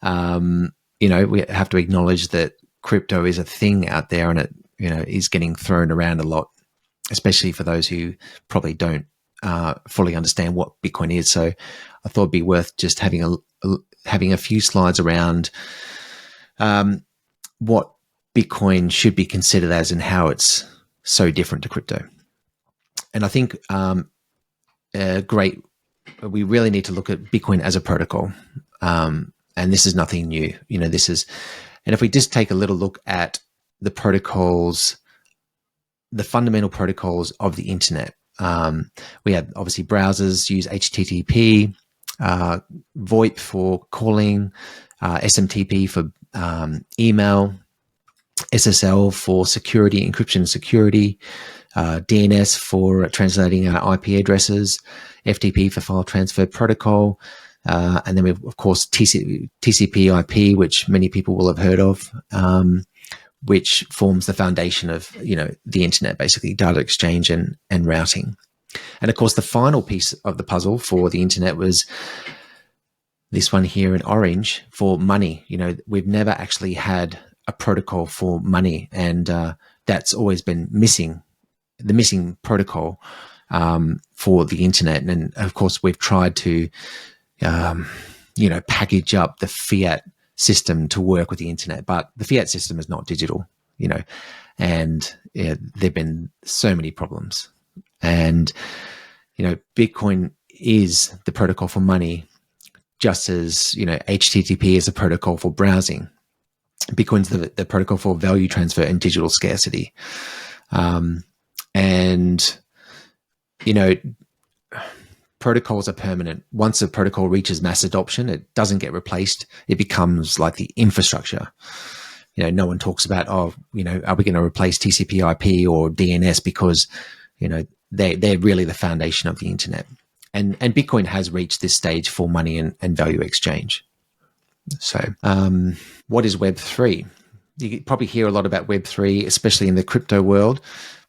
we have to acknowledge that crypto is a thing out there, and it is getting thrown around a lot, especially for those who probably don't fully understand what Bitcoin is. So I thought it'd be worth just having a few slides around what Bitcoin should be considered as and how it's so different to crypto. And I think we really need to look at Bitcoin as a protocol. And this is nothing new. And if we just take a little look at the protocols, the fundamental protocols of the internet, we have obviously browsers use HTTP, VoIP for calling, SMTP for email, SSL for security, encryption security, DNS for translating IP addresses, FTP for file transfer protocol, and then we have, of course, TCP/IP, which many people will have heard of, which forms the foundation of the internet, basically data exchange and routing. And of course, the final piece of the puzzle for the internet was this one here in orange for money. We've never actually had a protocol for money, and that's always been the missing protocol for the internet. And of course, we've tried to package up the fiat system to work with the internet, but the fiat system is not digital, and there've been so many problems. And Bitcoin is the protocol for money, just as HTTP is a protocol for browsing. Bitcoin's the protocol for value transfer and digital scarcity. Protocols are permanent. Once a protocol reaches mass adoption, it doesn't get replaced. It becomes like the infrastructure. No one talks about, are we going to replace TCP/IP or DNS, because they're really the foundation of the internet. And Bitcoin has reached this stage for money and value exchange. So what is Web3? You probably hear a lot about Web3, especially in the crypto world.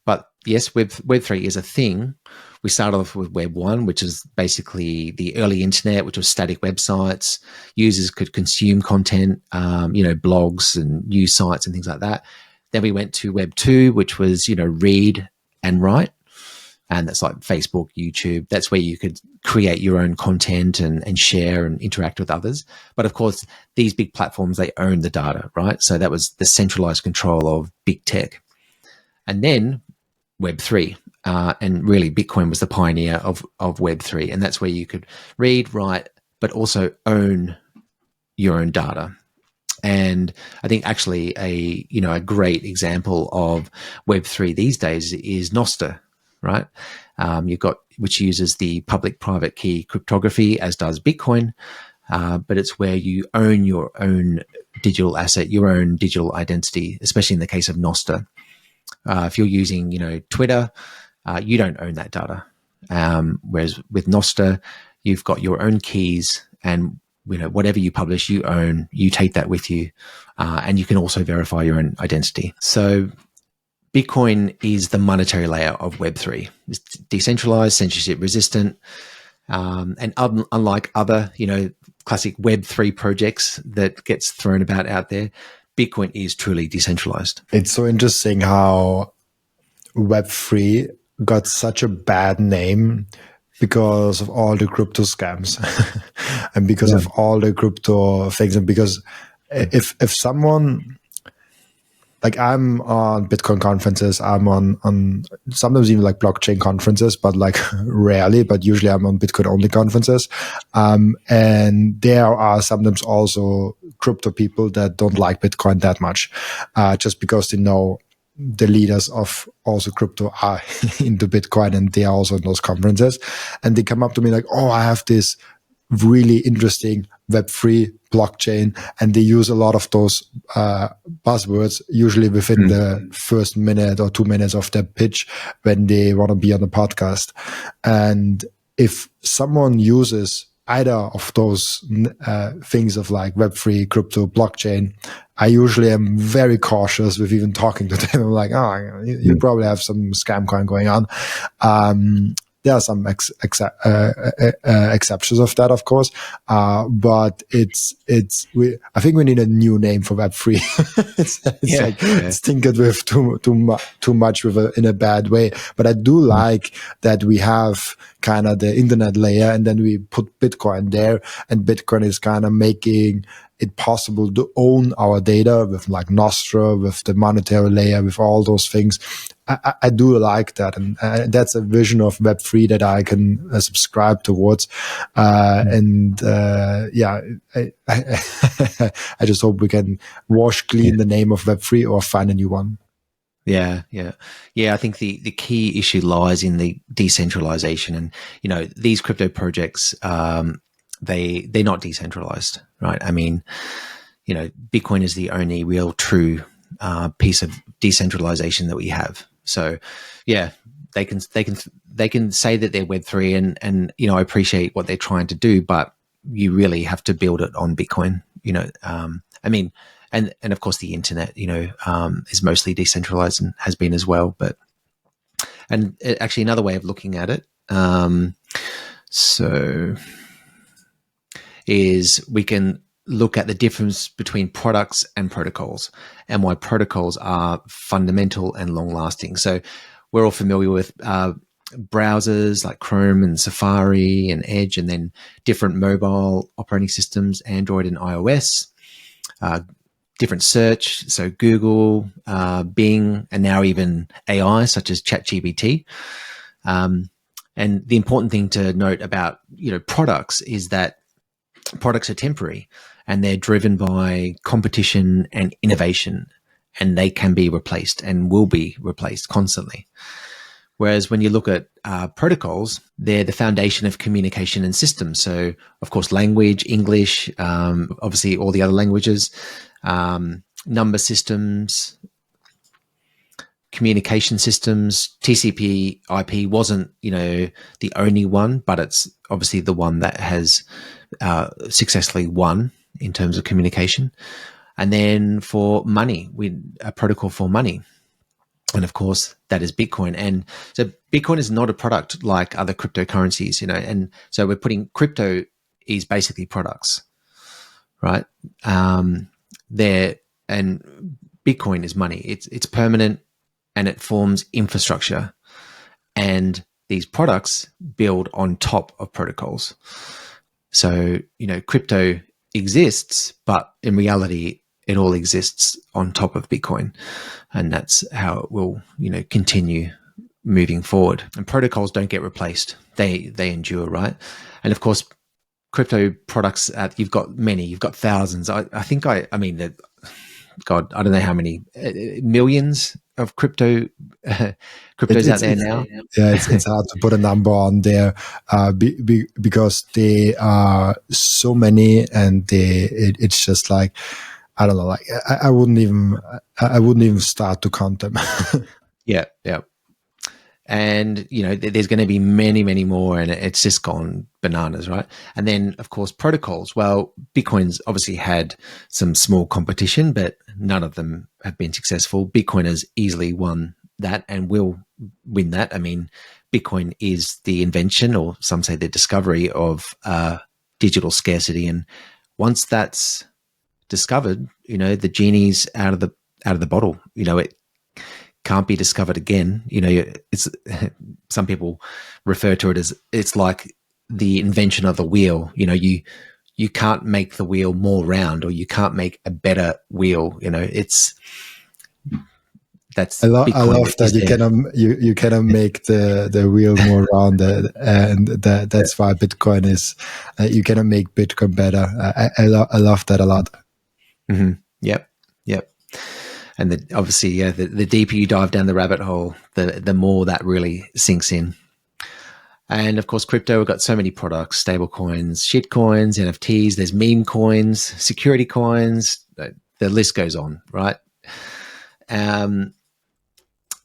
But yes, Web3 is a thing. We started off with Web 1, which is basically the early internet, which was static websites. Users could consume content, blogs and news sites and things like that. Then we went to Web 2, which was, read and write. And that's like Facebook, YouTube. That's where you could create your own content and share and interact with others. But of course, these big platforms, they own the data, right? So that was the centralized control of big tech. And then Web 3. And really, Bitcoin was the pioneer of Web 3. And that's where you could read, write, but also own your own data. And I think actually a great example of Web 3 these days is Nostr, right? Which uses the public-private key cryptography, as does Bitcoin. But it's where you own your own digital asset, your own digital identity, especially in the case of Nostr. If you're using, Twitter, you don't own that data. Whereas with Nostr, you've got your own keys, and whatever you publish, you own. You take that with you, and you can also verify your own identity. So Bitcoin is the monetary layer of Web3. It's decentralized, censorship resistant, and unlike other, classic Web3 projects that gets thrown about out there, Bitcoin is truly decentralized. It's so interesting how Web3 got such a bad name because of all the crypto scams and because of all the crypto things. And because if someone like I'm on Bitcoin conferences. I'm on sometimes even like blockchain conferences, but like rarely, but usually I'm on Bitcoin only conferences. And there are sometimes also crypto people that don't like Bitcoin that much, just because they know the leaders of also crypto are into Bitcoin and they are also in those conferences. And they come up to me like, oh, I have this really interesting Web3 blockchain. And they use a lot of those buzzwords, usually within the first minute or 2 minutes of their pitch when they want to be on the podcast. And if someone uses either of those things of like Web3, crypto, blockchain, I usually am very cautious with even talking to them. I'm like, oh, you probably have some scam coin going on. There are some exceptions of that, of course, but I think we need a new name for Web3. It's tinkered with too much in a bad way. But I do like that we have kind of the internet layer, and then we put Bitcoin there, and Bitcoin is kind of making it possible to own our data with like Nostra, with the monetary layer, with all those things. I do like that, and that's a vision of Web3 that I can subscribe towards. I just hope we can wash clean the name of Web3 or find a new one. Yeah. I think the key issue lies in the decentralization, and these crypto projects, they're not decentralized, right? I mean, Bitcoin is the only real true piece of decentralization that we have. So, yeah, they can say that they're Web3, and I appreciate what they're trying to do, but you really have to build it on Bitcoin. I mean, and of course the internet, is mostly decentralized and has been as well. And actually, another way of looking at it, is we can look at the difference between products and protocols, and why protocols are fundamental and long-lasting. So we're all familiar with browsers like Chrome and Safari and Edge, and then different mobile operating systems, Android and iOS, different search, so Google, Bing, and now even AI such as ChatGPT. And the important thing to note about products is that products are temporary, and they're driven by competition and innovation, and they can be replaced and will be replaced constantly. Whereas when you look at protocols, they're the foundation of communication and systems. So, of course, language, English, obviously all the other languages, number systems, communication systems. TCP IP wasn't, the only one, but it's obviously the one that has successfully won in terms of communication. And then for money, a protocol for money. And of course, that is Bitcoin. And so Bitcoin is not a product like other cryptocurrencies, and so we're putting crypto is basically products, right? There, and Bitcoin is money. It's permanent, and it forms infrastructure. And these products build on top of protocols. So, crypto exists, but in reality, it all exists on top of Bitcoin. And that's how it will, continue moving forward. And protocols don't get replaced. They endure, right? And of course, crypto products, you've got thousands. I mean, God, I don't know how many millions of cryptos out there now. Yeah, it's hard to put a number on there because they are so many, and it's just like, I don't know, like I wouldn't even start to count them. Yeah. And, there's going to be many, many more, and it's just gone bananas, right? And then, of course, protocols. Well, Bitcoin's obviously had some small competition, but none of them have been successful. Bitcoin has easily won that and will win that. I mean, Bitcoin is the invention, or some say the discovery of digital scarcity. And once that's discovered, the genie's out of the bottle. It can't be discovered again. It's some people refer to it as it's like the invention of the wheel. You can't make the wheel more round, or you can't make a better wheel. It's That's I Bitcoin love that is there. you cannot make the wheel more rounded, and that's why Bitcoin is you cannot make Bitcoin better. I love that a lot. Mm-hmm. Yep. And obviously, yeah, the deeper you dive down the rabbit hole, the more that really sinks in. And of course, crypto, we've got so many products, stable coins, shit coins, NFTs, there's meme coins, security coins, the list goes on, right? Um,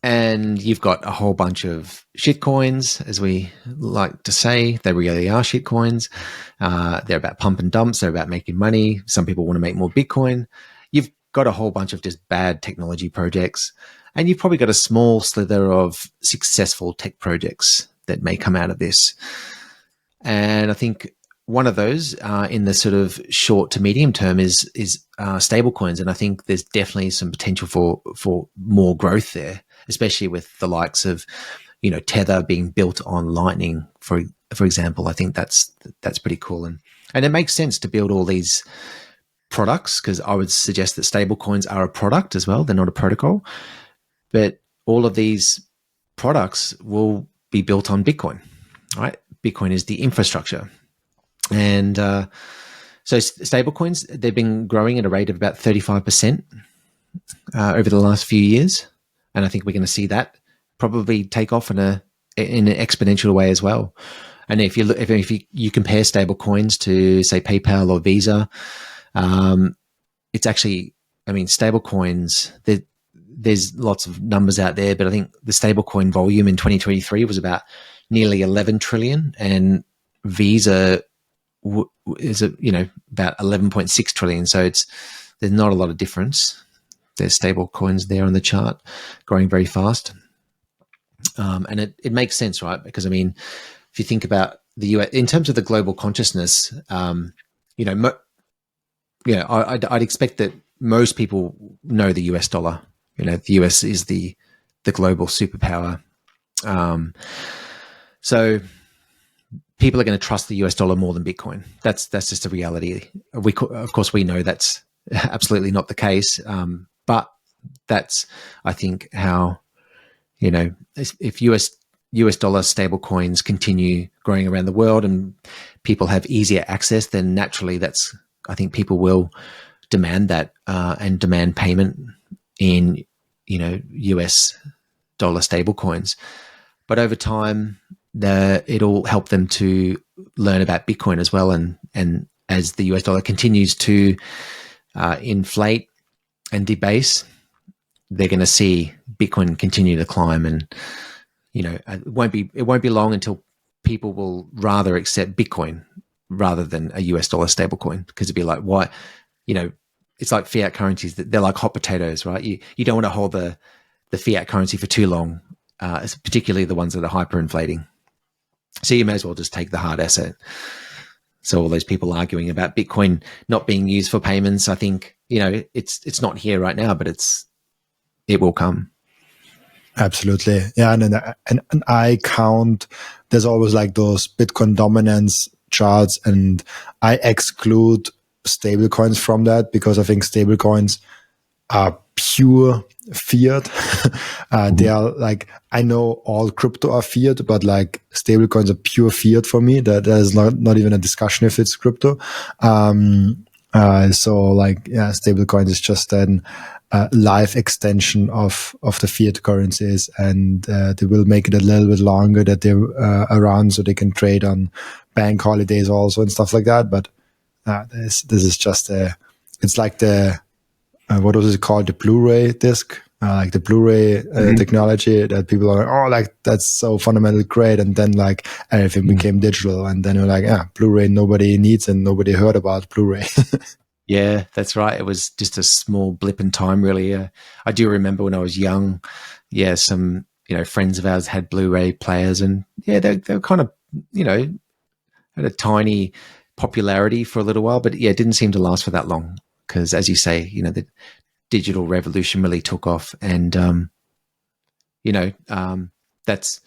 and you've got a whole bunch of shit coins, as we like to say. They really are shit coins. They're about pump and dumps. They're about making money. Some people want to make more Bitcoin. You've got a whole bunch of just bad technology projects. And you've probably got a small slither of successful tech projects that may come out of this. And I think one of those in the sort of short to medium term is stable coins. And I think there's definitely some potential for more growth there, especially with the likes of, Tether being built on Lightning, for example. I think that's pretty cool. And it makes sense to build all these products, because I would suggest that stable coins are a product as well. They're not a protocol. But all of these products will be built on Bitcoin, right? Bitcoin is the infrastructure. And so stablecoins, they've been growing at a rate of about 35% over the last few years. And I think we're going to see that probably take off in an exponential way as well. And if you compare stablecoins to, say, PayPal or Visa, it's actually, stablecoins, there's lots of numbers out there, but I think the stablecoin volume in 2023 was about nearly 11 trillion, and Visa is about 11.6 trillion. So there's not a lot of difference. There's stable coins there on the chart growing very fast. And it makes sense, right? Because if you think about the US in terms of the global consciousness, I'd expect that most people know the US dollar. The US is the global superpower. So people are going to trust the US dollar more than Bitcoin. That's just a reality. Of course, we know that's absolutely not the case. But that's, I think, how, if US dollar stable coins continue growing around the world and people have easier access, then naturally I think people will demand that and demand payment in, US dollar stable coins. But over time, it'll help them to learn about Bitcoin as well. And as the US dollar continues to inflate and debase, they're going to see Bitcoin continue to climb. And, it won't be long until people will rather accept Bitcoin rather than a US dollar stablecoin, because it'd be like, why, it's like fiat currencies. They're like hot potatoes, right? You don't want to hold the fiat currency for too long, particularly the ones that are hyperinflating. So you may as well just take the hard asset. So all those people arguing about Bitcoin not being used for payments, I think, it's not here right now, but it will come. Absolutely. Yeah. And I count, there's always like those Bitcoin dominance charts, and I exclude stable coins from that, because I think stable coins are pure fiat. They are like, I know all crypto are fiat, but like stable coins are pure fiat for me. That is not even a discussion if it's crypto. So like, yeah, stable coins is just an life extension of the fiat currencies, and they will make it a little bit longer that they're around, so they can trade on bank holidays also and stuff like that. But this is just it's like the what was it called, the Blu-ray disc, like the Blu-ray technology that people are like, oh, like that's so fundamentally great, and then like everything became digital, and then you're like, yeah, Blu-ray nobody needs and nobody heard about Blu-ray. Yeah, that's right. It was just a small blip in time, really. I do remember when I was young, some friends of ours had Blu-ray players, and they were kind of had a tiny popularity for a little while, but it didn't seem to last for that long, because, as you say, the digital revolution really took off, and that's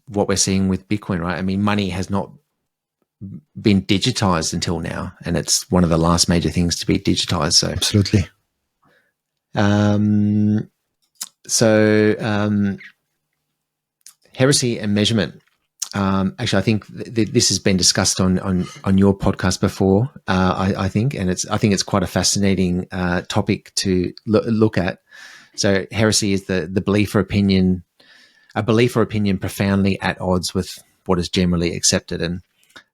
what we're seeing with Bitcoin, right? Money has not been digitized until now, and it's one of the last major things to be digitized. So Absolutely. Heresy and measurement. Actually, I think this has been discussed on your podcast before. I think it's quite a fascinating topic to look at. So, heresy is the belief or opinion, a belief or opinion profoundly at odds with what is generally accepted. And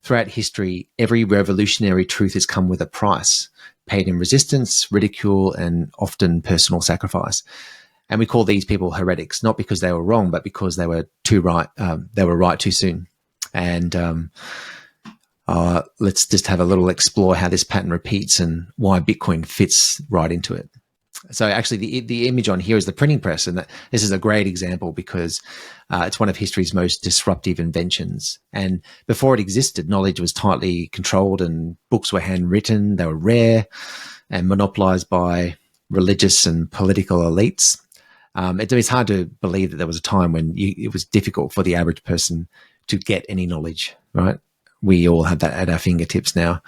throughout history, every revolutionary truth has come with a price, paid in resistance, ridicule, and often personal sacrifice. And we call these people heretics, not because they were wrong, but because they were too right. They were right too soon. And let's just have a little explore how this pattern repeats and why Bitcoin fits right into it. So actually, the image on here is the printing press, and this is a great example because it's one of history's most disruptive inventions. And before it existed, knowledge was tightly controlled, and books were handwritten. They were rare and monopolized by religious and political elites. It's hard to believe that there was a time when it was difficult for the average person to get any knowledge, right? We all have that at our fingertips now.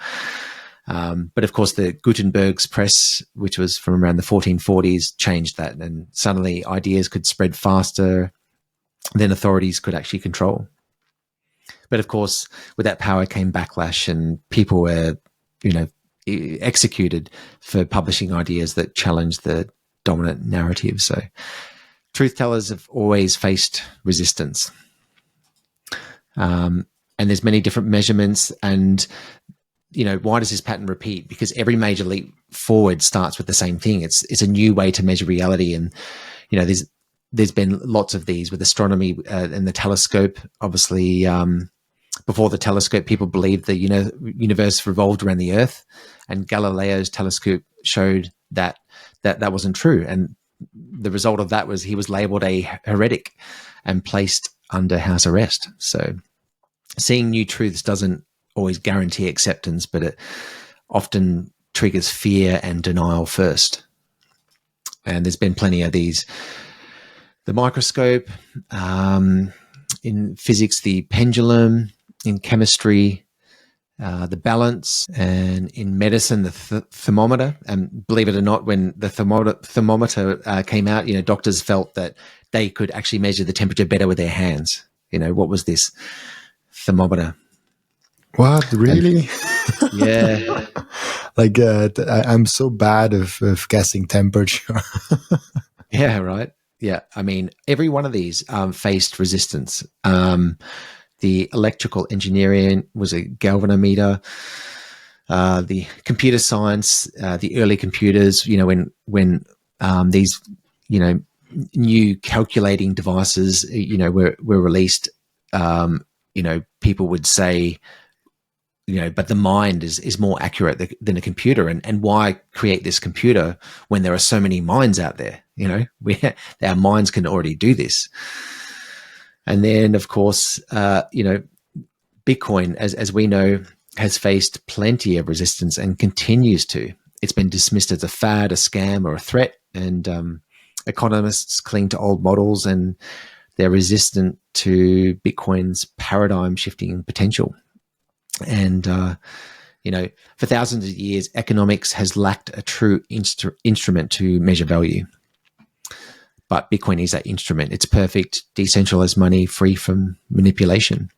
But of course, the Gutenberg's press, which was from around the 1440s, changed that. And suddenly ideas could spread faster than authorities could actually control. But of course, with that power came backlash, and people were, executed for publishing ideas that challenged the dominant narrative. So truth tellers have always faced resistance. And there's many different measurements. And, why does this pattern repeat? Because every major leap forward starts with the same thing. It's a new way to measure reality. And, there's been lots of these with astronomy and the telescope. Obviously, before the telescope, people believed the universe revolved around the Earth, and Galileo's telescope showed that wasn't true. And the result of that was he was labeled a heretic and placed under house arrest. So seeing new truths doesn't always guarantee acceptance, but it often triggers fear and denial first. And there's been plenty of these. The microscope, in physics, the pendulum, in chemistry, the balance, and in medicine, the thermometer. And believe it or not, when the thermometer came out, doctors felt that they could actually measure the temperature better with their hands. What was this thermometer? What, really? Yeah. I'm so bad of guessing temperature. Yeah, right. Yeah. I mean, every one of these faced resistance. The electrical engineering was a galvanometer. The computer science, the early computers, when these, new calculating devices, were released, people would say, but the mind is more accurate than a computer. And why create this computer when there are so many minds out there? Our minds can already do this. And then, of course, Bitcoin, as we know, has faced plenty of resistance and continues to. It's been dismissed as a fad, a scam, or a threat. And economists cling to old models, and they're resistant to Bitcoin's paradigm-shifting potential. And, for thousands of years, economics has lacked a true instrument to measure value. But Bitcoin is that instrument. It's perfect, decentralized money, free from manipulation.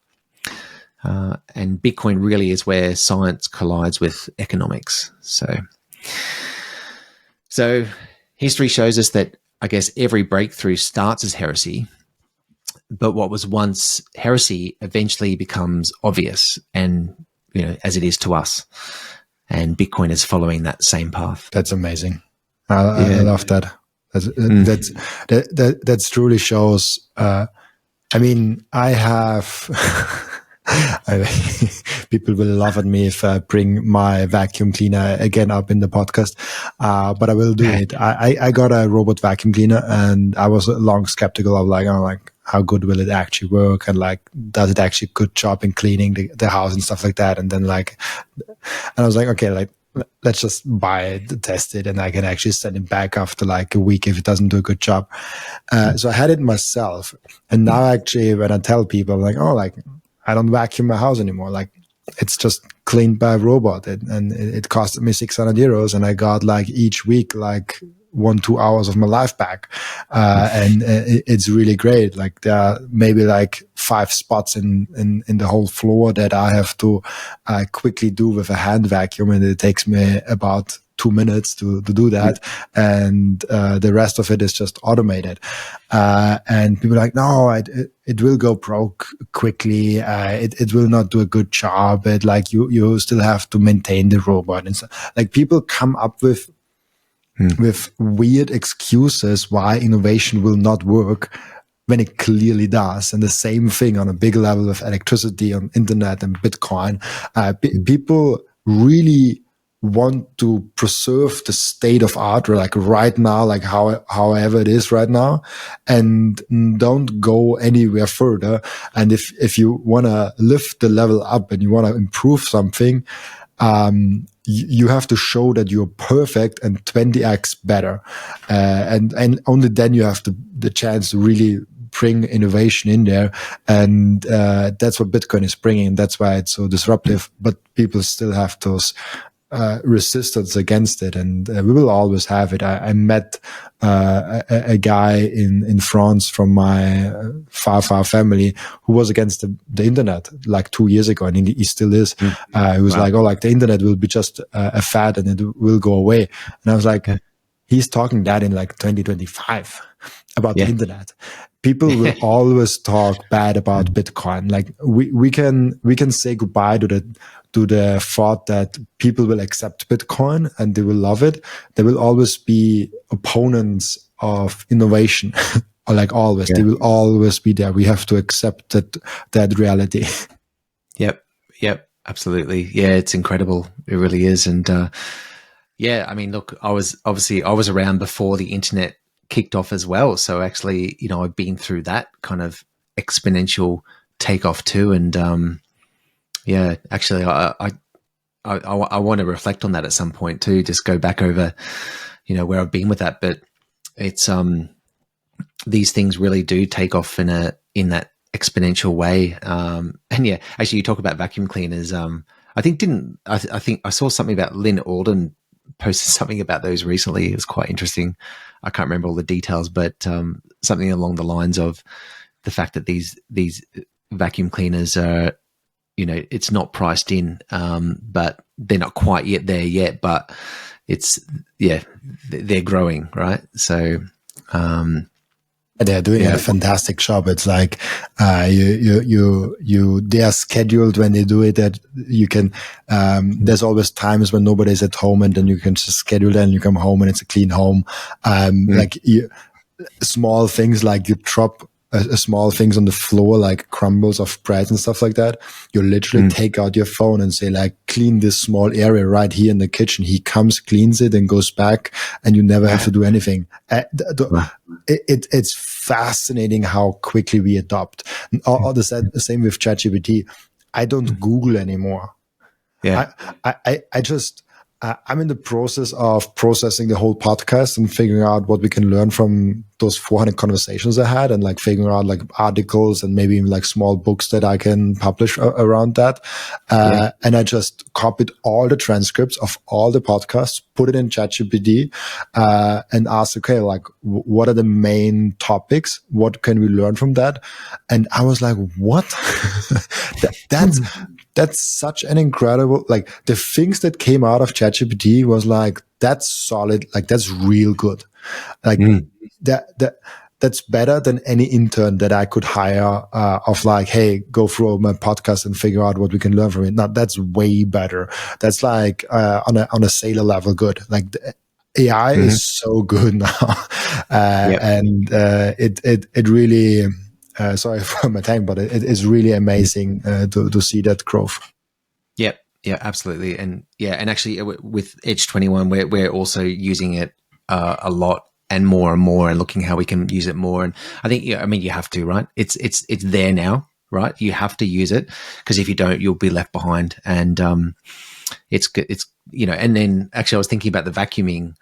And Bitcoin really is where science collides with economics. So history shows us that, I guess, every breakthrough starts as heresy, but what was once heresy eventually becomes obvious, and as it is to us. And Bitcoin is following that same path. That's amazing. I love that. That truly shows. I have. People will laugh at me if I bring my vacuum cleaner again up in the podcast, but I will do it. I got a robot vacuum cleaner, and I was long skeptical of how good will it actually work, and does it actually good job in cleaning the house and stuff like that. And then and I was like, okay, let's just buy it, test it, and I can actually send it back after a week if it doesn't do a good job. So I had it myself, and now actually when I tell people, I don't vacuum my house anymore. It's just cleaned by a robot, and it cost me €600, and I got each week 1-2 hours of my life back. And it's really great. Like there are maybe like 5 spots in the whole floor that I have to quickly do with a hand vacuum, and it takes me about 2 minutes to do that. And the rest of it is just automated. And people are like, no, it will go broke quickly. It will not do a good job. It like you still have to maintain the robot. And so, like, people come up with weird excuses why innovation will not work when it clearly does. And the same thing on a big level with electricity, on internet and Bitcoin. People really want to preserve the state of art, or like right now, like however it is right now, and don't go anywhere further. And if you want to lift the level up and you want to improve something, you have to show that you're perfect and 20x better, and only then you have the chance to really bring innovation in there. And that's what Bitcoin is bringing. That's why it's so disruptive. But people still have those resistance against it, and we will always have it. I met a guy in France from my far family who was against the internet like 2 years ago, and he still is. He was like, oh, like the internet will be just a fad and it will go away. And I was like, he's talking that in like 2025 about the internet. People will always talk bad about Bitcoin. Like we can say goodbye to the thought that people will accept Bitcoin and they will love it. There will always be opponents of innovation, or like always, they will always be there. We have to accept that reality. Yep, absolutely. Yeah, it's incredible. It really is. And I mean, look, I was around before the internet kicked off as well. So actually, I've been through that kind of exponential takeoff too. And actually, I want to reflect on that at some point too. Just go back over, where I've been with that. But it's these things really do take off in that exponential way. And yeah, actually, you talk about vacuum cleaners. I think I saw something about Lynn Alden posted something about those recently. It was quite interesting. I can't remember all the details, but something along the lines of the fact that these vacuum cleaners are, it's not priced in, but they're not quite yet there yet, but they're growing, right? So, they're doing a fantastic job. It's like they are scheduled when they do it, that you can. There's always times when nobody's at home, and then you can just schedule it, and you come home and it's a clean home. Small things like you drop small things on the floor, like crumbles of bread and stuff like that. You literally take out your phone and say, like, clean this small area right here in the kitchen. He comes, cleans it, and goes back, and you never have to do anything. It's fascinating how quickly we adopt. The same with ChatGPT. I don't Google anymore. I just I'm in the process of processing the whole podcast and figuring out what we can learn from those 400 conversations I had, and like figuring out like articles and maybe even like small books that I can publish around that. And I just copied all the transcripts of all the podcasts, put it in ChatGPT, and asked, okay, like what are the main topics? What can we learn from that? And I was like, what? That's such an incredible, like the things that came out of ChatGPT was like, that's solid. Like that's real good. Like that's better than any intern that I could hire, of like, hey, go through my podcast and figure out what we can learn from it. Now that's way better. That's like, on a sailor level good. Like the AI is so good now. And it really, sorry for my time, but it is really amazing to see that growth. Yeah, absolutely. And actually with Edge 21, we're also using it a lot and more, and looking how we can use it more. And I think, you have to, right? It's there now, right? You have to use it, because if you don't, you'll be left behind. And it's and then actually I was thinking about the vacuuming,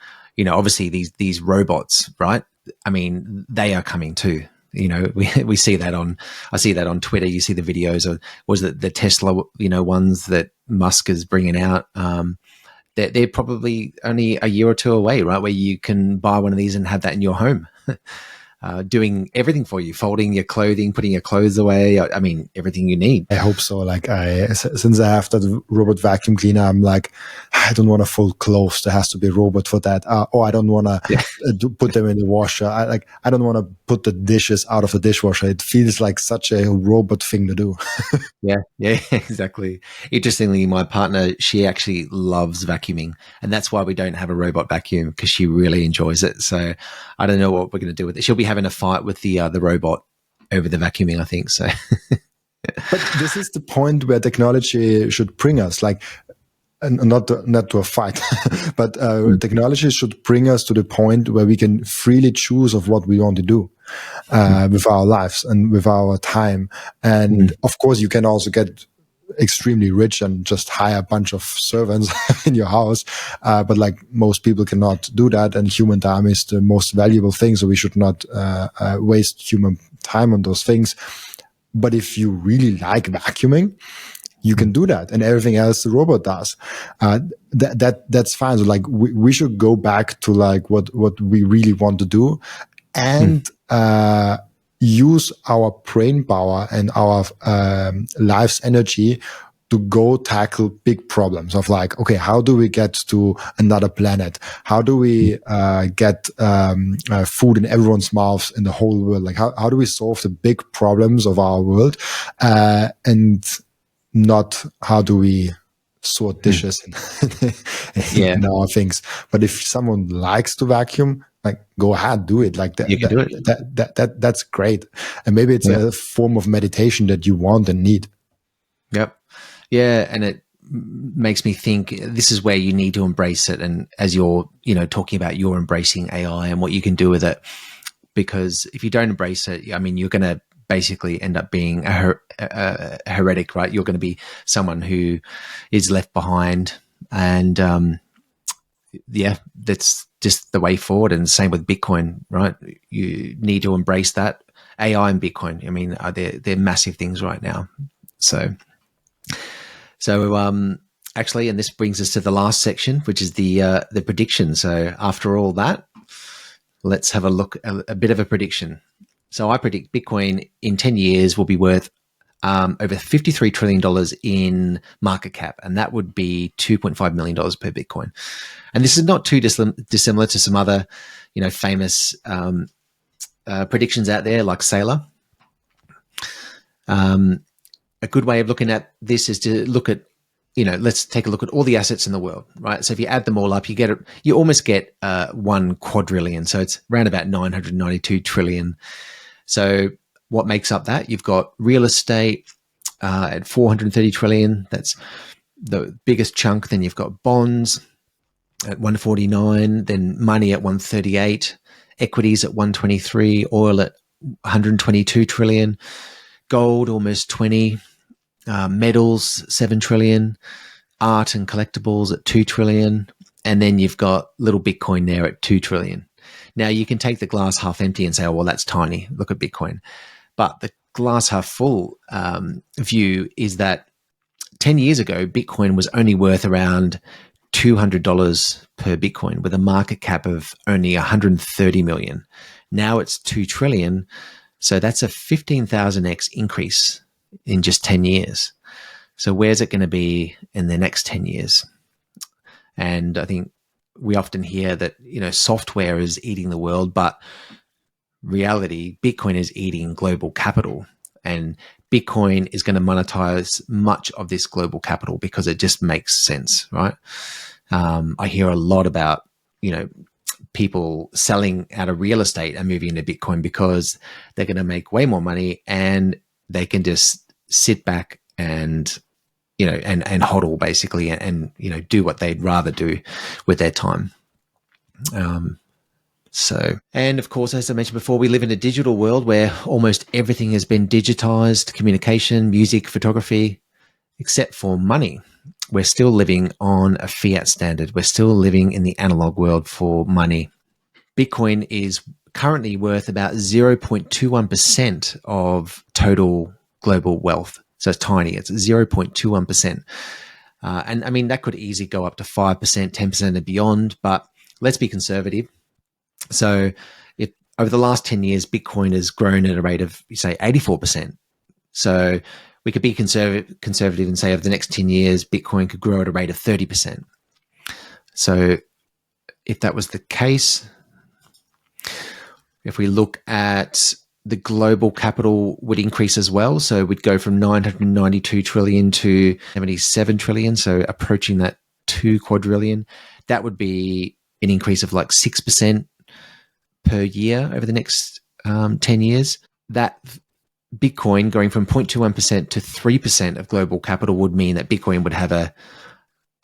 obviously these robots, right? I mean, they are coming too. We see that I see that on Twitter. You see the videos of, was it the Tesla, ones that Musk is bringing out, they're probably only a year or two away, right? Where you can buy one of these and have that in your home. Doing everything for you, folding your clothing, putting your clothes away. I mean, everything you need. I hope so. Like since I have that robot vacuum cleaner, I'm like, I don't want to fold clothes. There has to be a robot for that. Or I don't want to put them in the washer. I don't want to put the dishes out of the dishwasher. It feels like such a robot thing to do. Yeah, exactly. Interestingly, my partner, she actually loves vacuuming, and that's why we don't have a robot vacuum, because she really enjoys it. So I don't know what we're going to do with it. She'll be having a fight with the robot over the vacuuming, I think. So, but this is the point where technology should bring us, like, and not to a fight, but technology should bring us to the point where we can freely choose of what we want to do with our lives and with our time. And of course, you can also get extremely rich and just hire a bunch of servants in your house. But like most people cannot do that. And human time is the most valuable thing. So we should not waste human time on those things. But if you really like vacuuming, you can do that, and everything else the robot does. That's fine. So like we should go back to like what we really want to do, and use our brain power and our life's energy to go tackle big problems of like, okay, how do we get to another planet? How do we get food in everyone's mouths in the whole world? Like how do we solve the big problems of our world? And not how do we sort dishes in our things. But if someone likes to vacuum, like go ahead, do it. Like that, you can do it. That's great. And maybe it's a form of meditation that you want and need. Yep. Yeah. And it makes me think this is where you need to embrace it. And as you're, talking about you're embracing AI and what you can do with it, because if you don't embrace it, I mean, you're going to basically end up being a heretic, right? You're going to be someone who is left behind. And that's just the way forward. And same with Bitcoin, right? You need to embrace that. AI and Bitcoin, I mean, they're massive things right now. So actually, and this brings us to the last section, which is the prediction. So after all that, let's have a look, a bit of a prediction. So I predict Bitcoin in 10 years will be worth over $53 trillion in market cap, and that would be $2.5 million per Bitcoin. And this is not too dissimilar to some other, famous predictions out there like Saylor. A good way of looking at this is to look at, let's take a look at all the assets in the world, right? So if you add them all up, you almost get 1 quadrillion. So it's around about 992 trillion. So what makes up that? You've got real estate at 430 trillion. That's the biggest chunk. Then you've got bonds at 149, then money at 138, equities at 123, oil at 122 trillion, gold almost 20, metals 7 trillion, art and collectibles at 2 trillion, and then you've got little Bitcoin there at 2 trillion. Now you can take the glass half empty and say, oh, well, that's tiny. Look at Bitcoin. But the glass half full view is that 10 years ago, Bitcoin was only worth around $200 per Bitcoin with a market cap of only 130 million. Now it's 2 trillion. So that's a 15,000x increase in just 10 years. So where's it going to be in the next 10 years? And I think we often hear that, software is eating the world, but reality, Bitcoin is eating global capital, and Bitcoin is going to monetize much of this global capital because it just makes sense, right? I hear a lot about, people selling out of real estate and moving into Bitcoin because they're going to make way more money and they can just sit back and, and hodl basically and, do what they'd rather do with their time. And of course, as I mentioned before, we live in a digital world where almost everything has been digitized: communication, music, photography, except for money. We're still living on a fiat standard. We're still living in the analog world for money. Bitcoin is currently worth about 0.21% of total global wealth. So it's tiny. It's 0.21%. And I mean, that could easily go up to 5%, 10% and beyond, but let's be conservative. So if over the last 10 years, Bitcoin has grown at a rate of, say, 84%. So we could be conservative and say over the next 10 years, Bitcoin could grow at a rate of 30%. So if that was the case, if we look at the global capital would increase as well. So we'd go from 992 trillion to 77 trillion. So approaching that 2 quadrillion. That would be an increase of like 6% per year over the next 10 years. That Bitcoin going from 0.21% to 3% of global capital would mean that Bitcoin would have a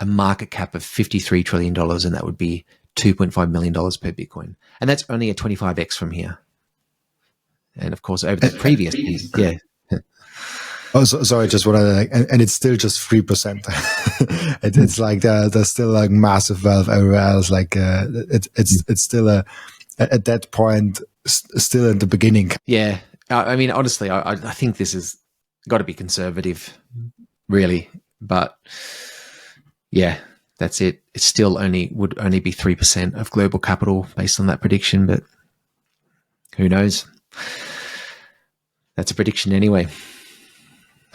market cap of $53 trillion, and that would be $2.5 million per Bitcoin. And that's only a 25x from here. And of course, over the previous years, yeah. Oh, sorry, just what and it's still just 3%. It's like there's still like massive wealth everywhere else. Like it's still at that point still at the beginning. Yeah, I mean, honestly, I think this has got to be conservative, really. But yeah, that's it. It still would only be 3% of global capital based on that prediction. But who knows? That's a prediction anyway.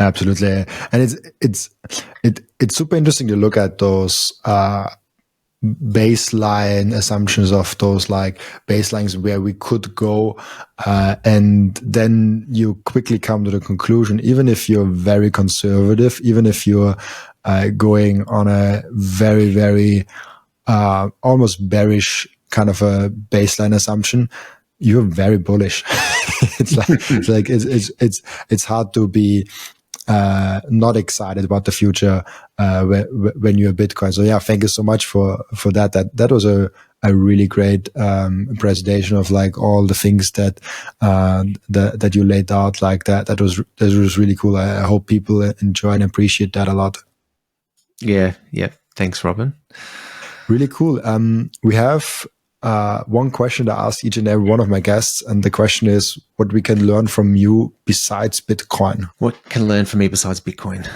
Absolutely, and it's super interesting to look at those baseline assumptions of those like baselines where we could go, and then you quickly come to the conclusion, even if you're very conservative, even if you're going on a very, very almost bearish kind of a baseline assumption, you're very bullish. It's hard to be not excited about the future when you're Bitcoin. So yeah, thank you so much for that. That was a really great presentation of like all the things that you laid out like that. That was really cool. I hope people enjoy and appreciate that a lot. Yeah. Thanks, Robin. Really cool. We have one question to ask each and every one of my guests, and the question is what we can learn from you besides Bitcoin. What can I learn from me besides Bitcoin?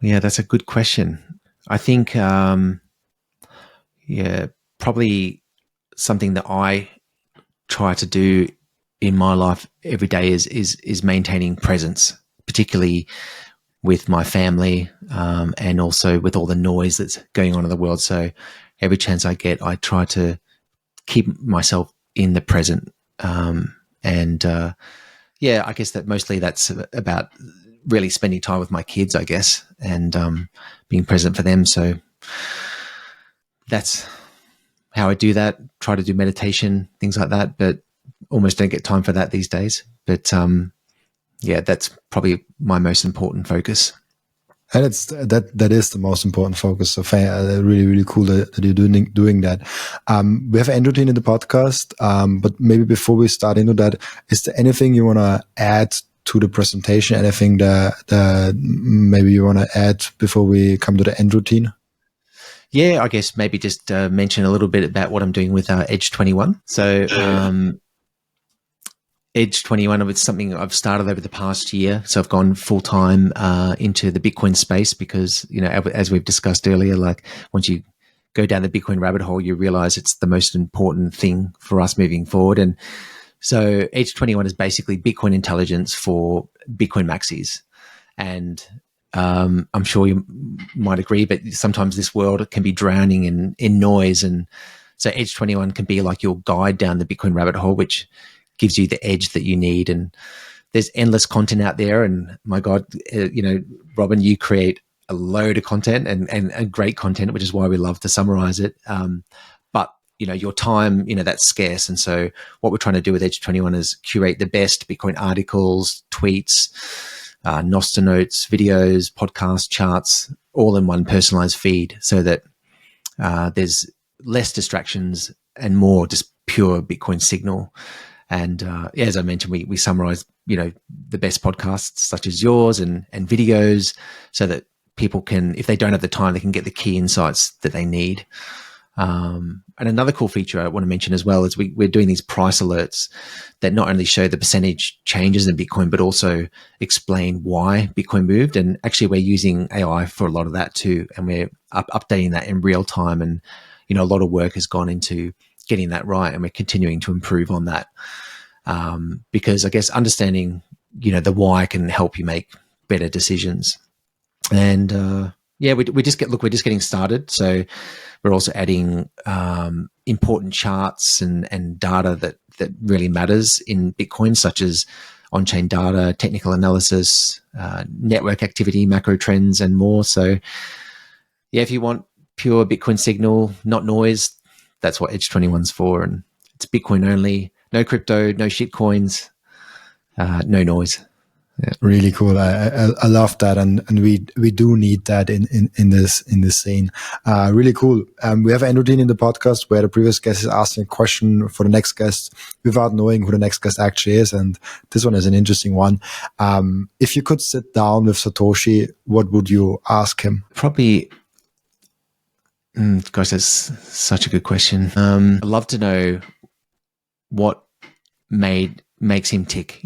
Yeah, that's a good question. I think, probably something that I try to do in my life every day is maintaining presence, particularly with my family, and also with all the noise that's going on in the world. So every chance I get, I try to keep myself in the present. I guess that mostly that's about really spending time with my kids, I guess, and being present for them. So that's how I do that. Try to do meditation, things like that, but almost don't get time for that these days. But that's probably my most important focus. And that is the most important focus. So really, really cool that you're doing that. We have end routine in the podcast, but maybe before we start into that, is there anything you want to add to the presentation? Anything that maybe you want to add before we come to the end routine? Yeah, I guess maybe just mention a little bit about what I'm doing with Edge 21. So Edge 21 is something I've started over the past year. So I've gone full time into the Bitcoin space because, as we've discussed earlier, like once you go down the Bitcoin rabbit hole, you realize it's the most important thing for us moving forward. And so Edge 21 is basically Bitcoin intelligence for Bitcoin maxis. And I'm sure you might agree, but sometimes this world can be drowning in noise. And so Edge 21 can be like your guide down the Bitcoin rabbit hole, which gives you the edge that you need. And there's endless content out there. And my God, Robin, you create a load of content and great content, which is why we love to summarize it. But your time, that's scarce. And so what we're trying to do with Edge 21 is curate the best Bitcoin articles, tweets, Noster notes, videos, podcasts, charts, all in one personalized feed so that there's less distractions and more just pure Bitcoin signal. And as I mentioned, we summarize, the best podcasts such as yours and videos so that people can, if they don't have the time, they can get the key insights that they need. And another cool feature I want to mention as well is we're doing these price alerts that not only show the percentage changes in Bitcoin, but also explain why Bitcoin moved. And actually, we're using AI for a lot of that too. And we're updating that in real time. And, a lot of work has gone into getting that right. And we're continuing to improve on that. Because I guess understanding, the why can help you make better decisions. And, we're just getting started. So we're also adding important charts and data that really matters in Bitcoin, such as on-chain data, technical analysis, network activity, macro trends, and more. So, if you want pure Bitcoin signal, not noise, that's what Edge 21's for. And it's Bitcoin only, no crypto, no shit coins, no noise. Yeah, really cool. I love that, and we do need that in this scene. Really cool. We have a routine in the podcast where the previous guest is asking a question for the next guest without knowing who the next guest actually is, and this one is an interesting one. If you could sit down with Satoshi, what would you ask him? Probably. Gosh, that's such a good question. I'd love to know what makes him tick.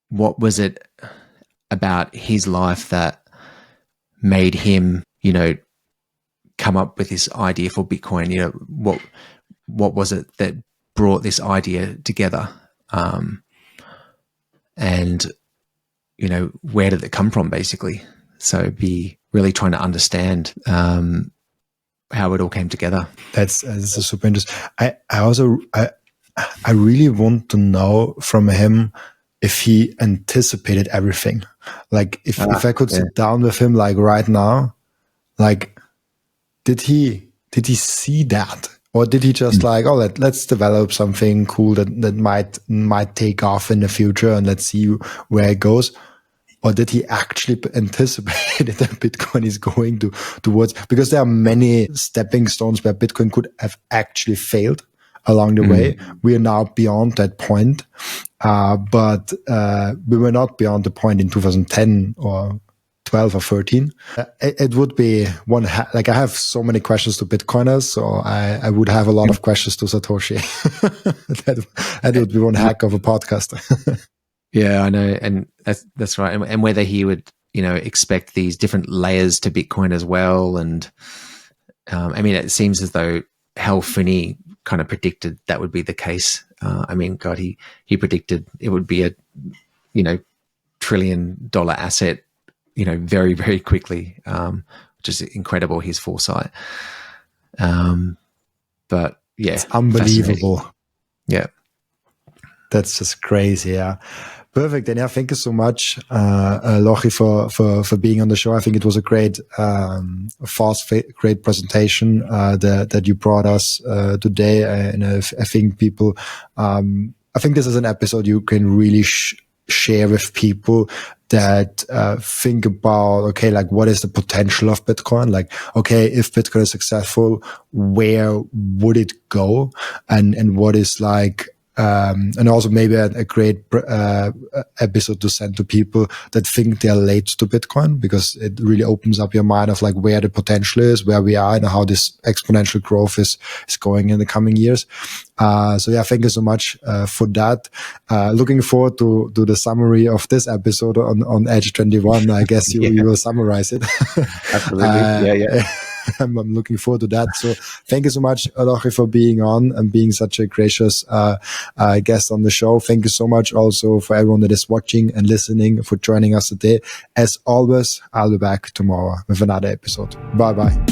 What was it about his life that made him, come up with this idea for Bitcoin? What was it that brought this idea together? And, where did it come from, basically? So be really trying to understand how it all came together. That's super interesting. I really want to know from him if he anticipated everything. Like if I could sit down with him like right now, like did he see that? Or did he just let's develop something cool that might take off in the future and let's see where it goes? Or did he actually anticipate that Bitcoin is going towards, because there are many stepping stones where Bitcoin could have actually failed along the way. We are now beyond that point. But we were not beyond the point in 2010 or 12 or 13. It would be one, I have so many questions to Bitcoiners, so I would have a lot of questions to Satoshi. that would be one heck of a podcast. Yeah, I know. And that's right. And whether he would, expect these different layers to Bitcoin as well. And it seems as though Hal Finney kind of predicted that would be the case. God, he predicted it would be a, $1 trillion asset, very, very quickly, which is incredible, his foresight. But yeah, it's unbelievable. Yeah. That's just crazy. Yeah. Perfect. And thank you so much, Lachie, for being on the show. I think it was a great, great presentation, that you brought us, today. And I think people, I think this is an episode you can really share with people that, think about, what is the potential of Bitcoin? If Bitcoin is successful, where would it go? And what is and also maybe a great episode to send to people that think they're late to Bitcoin, because it really opens up your mind of where the potential is, where we are, and how this exponential growth is going in the coming years. Thank you so much for that. Looking forward to the summary of this episode on Edge 21. I guess you will summarize it. Absolutely. Yeah. I'm looking forward to that. So thank you so much, Lachie, for being on and being such a gracious guest on the show. Thank you so much also for everyone that is watching and listening, for joining us today. As always, I'll be back tomorrow with another episode. Bye-bye.